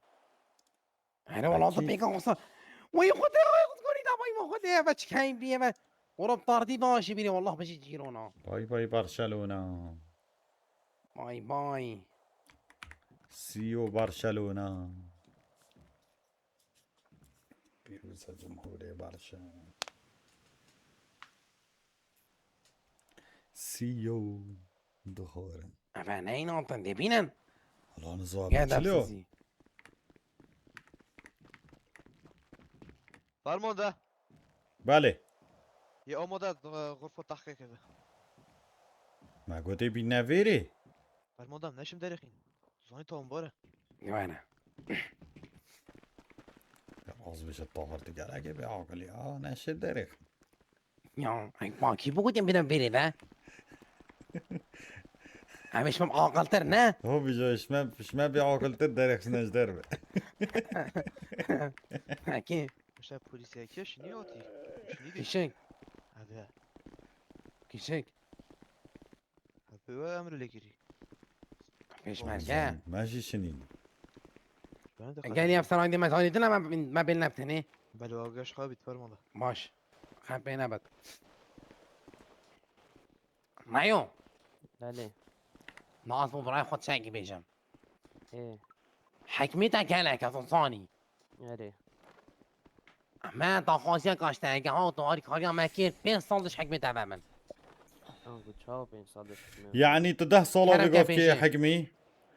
انا والله أكيد. طبيعي قصة وي خودي تقولي دا باي ما خودي باتش كاين بيه ما ورب طاردي ماشي بيني والله باجي جيرونا باي باي برشلونة باي باي سيو برشلونة بيروز جمهورية برشا سيو دخور افانا اين انتن دي بينن الله نزوها يا بتشلو دبسي فرمانده بله يا آماده غرفه تحقیق كذا ما قلت بينافيري فرمانده نشم درخين زاني تا انباره وانا راز بشه طاهر تقال اگه به عقلی نشه درخ يا هاي باكي بقول يم بدم بيري ذا همش مم عاقل ترنا هو بيجو شما بعقل تدرخ نش دربه هاكي مش پلیسی که شنی آتی شنیدی كيشك هذا كيشك هذا امر لگیری فيش مالكا ماشي شنين قال لي افسر عندي ما تقولي دنا ما بين نبتني بله واقعش خوابید فرمانده باش خاب بين ابد مايو بله ناقص براي خود شاقي بيجم ايه حكمتك لك سلطاني اره ما تخاصيا كاشتاقي ها طاري كاريا ما كير بين صندش حكمتها بمن انگو چاو بین صادش يعني تده سالا كرم بگفت که كفيشي. حکمی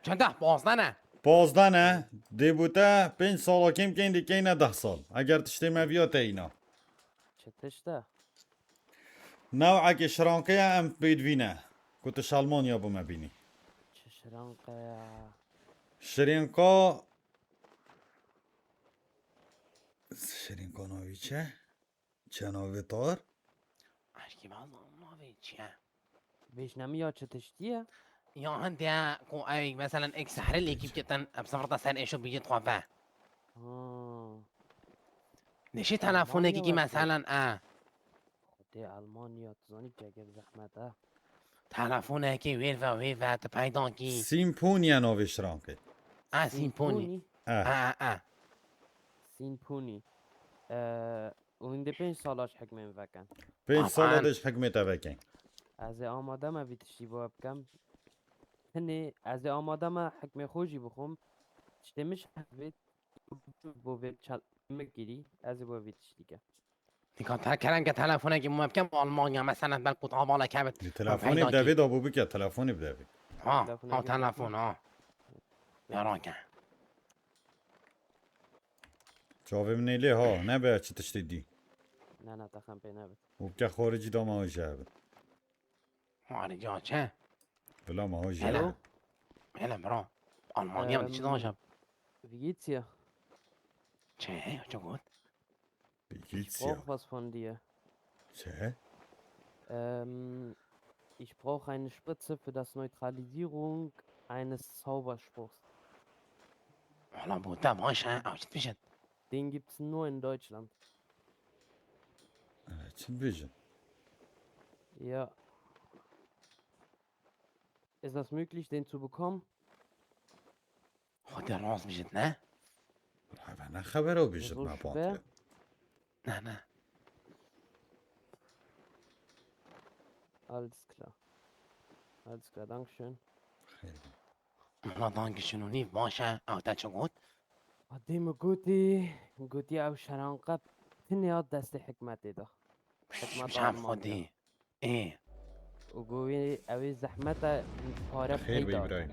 چنده بازدنه 15 نه دیبوته 5 سالا کم کن دی که 10 سال اگر تشتی مبیات اینا چه تشته نوعك شرانكية ام بيدفينا كنت شالمون يابو ما بيني چه شرانقه شرينكا شرينكا نوعي چه نوعي طار اشكي بعض ما في چيه بیش نمی چه تشتیه يا هندي كو اي مثلا اكس سحر اللي كيف كتن بصفرة سن ايشو بيجي تخوفه نشي تلفونك يجي مثلا خودی المانیا تزانی جگه زحمته تلفونك ويرفا تبايدانكي سيمبونيا نوعي شرانكي سيمبوني اه سینپونی و هنده 5 سالاش حکمه وکن 5 سالا طبعاً. دش حكمتها بكين از آماده ما بیتشتی با بکم هنه از آماده ما حکمه خوشی بخوم چتمش حفید بو وید چل مگیری از با بیتشتی که كان كلام تلفونك مو بكم المانيا مثلا بالقطعه مالك كابت تلفوني بدافيد ابو بكر تلفوني بدافيد ها تلفون يا راجع شوفي مني ليه ها نبي تشتي دي نه تخم پی نبید وبكا خارجي دا ما هو جابت رجال چه بلا ما هو الو جابت هلا برا المانيا بدي شنو جاب ویگیتیا چه قلت بيكيتسيا brauche was von dir. چه؟ Ich brauche eine Spritze für das Neutralisierung eines Zauberspruchs. والله بوتا باشه او چت بشد Den gibt's nur in Deutschland. چن بيجن Ja. Ist das möglich, den zu bekommen? خد الراس بشد نه انا خبره بيجت So مع schwer? بانتر نه Alles klar. Alles klar, Dankeschön. والله دانك شنو نيف باشه او تا چه قلت قديم قوتي أو شرانقة تنياد دست حكمتي ده. حكمت مش عارف ألمانيا. خدي ايه وقوي أوي زحمته پاره خير پیدا بإبراهيم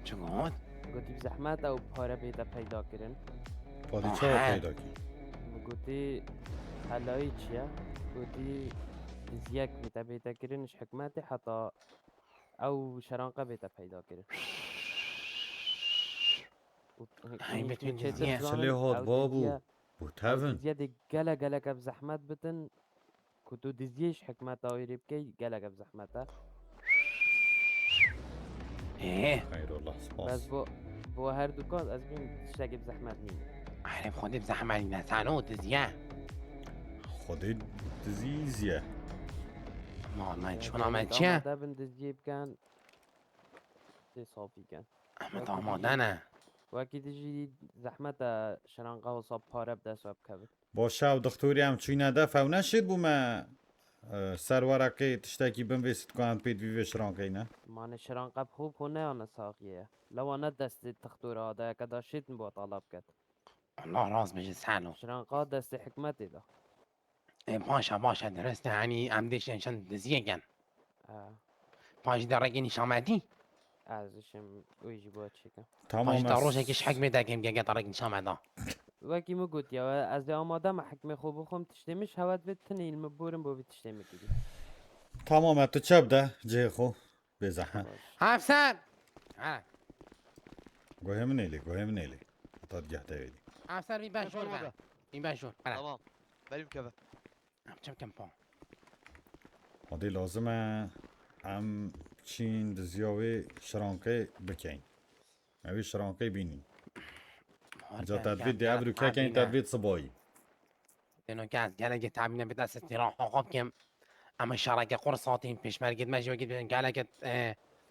چه قلت گوتی زحمت او پاره پیدا کردن فاضي آه، چهار حل. پیدا کی گوتی حلایی چیه گوتی زیک میتا پیدا کردنش حکمت حتی او شرانقه بیتا پیدا کرد هاي بتوين دزية. چلی هاد بابو بو تاون زیاد گله گله کب زحمت بتن كتو دزيش حكمت آويري بكي قلق بزحمته ايه خير والله بس سپاس بو هر دكان از بين تشتاقي بزحمت نين عارف خودی بزحمت نسانو دزیه خودت دزيزية ما من شون يعني آمد چیه؟ آماده بن دزيي بكان دي صافي كان احمد آمادنه وكي تجي زحمت شرنقه وصاب پاره بدست و بكبت باشه و دکتری هم چوی ندفع و نشید بوم سرورقی تشتاکی بنویسید کنند پید ویوش رانقی نه معنى شرنقه بخوب هو نه انا ساقيه لو انا دست التخطور هذا كدا شيت بو طلب كت الله راز بجي سالو شرنقه دست حكمتي ده باشا باشا درست يعني عمديش عشان دزية كان آه. باش درجيني شامدي ازشم ويجي بوت شيكا باش تمام دروشك ايش حكمي دا كم جا درجيني شامدا وكي ما قلت يا از آماده ما حكمي خوب بخوم تشتمش هوات بتني المبورم بو بتشتمي كده تمام تو چه بده جه خو بزحمت باش افسر ها گوه من ایلی گوه من ایلی تا دیگه تاییدی افسر بيبان شور بقى بيبان شور هلا تمام بریم كذا كم كم بون هادی لازمه ام چین دزیاوی شرانقی بکین اوی شرانقی بینی جا تدوید دی ابرو که این تدوید صبایی لانه كاس قال تعبنا بدأس استراحة عقب كم اما الشركة قرصاتين فيش مرقد ماشي وقد قال لك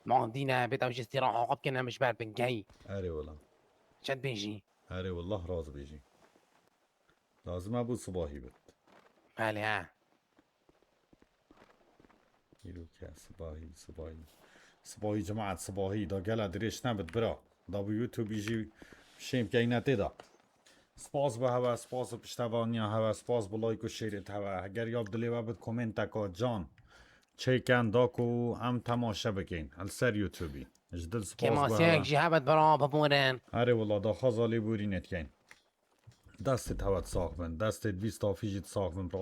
ماضينا بدأوش استراحة عقب كنا مش بار بنجاي اره والله شد بيجي اره والله راز بیجی لازمه بود صباحی بود بالي ها يلو كا صباحي صباحي صباحي جماعة صباحي دا قال دريش نبت برا دا بيوتيوب يجي شيم كايناتي دا سپاس به هوا سپاس پشتوانی هوا سپاس به لایک و شیرت هوا اگر یاب دلی و بد کومنت اکا جان چیکن داکو هم تماشا بکین هل سر یوتیوبی جدل سپاس كما به سيك هوا جهابت برا ببورن اره والله دا خازالی بورینت کین دستت هوا تساق بن دستت بیست آفیجی تساق بن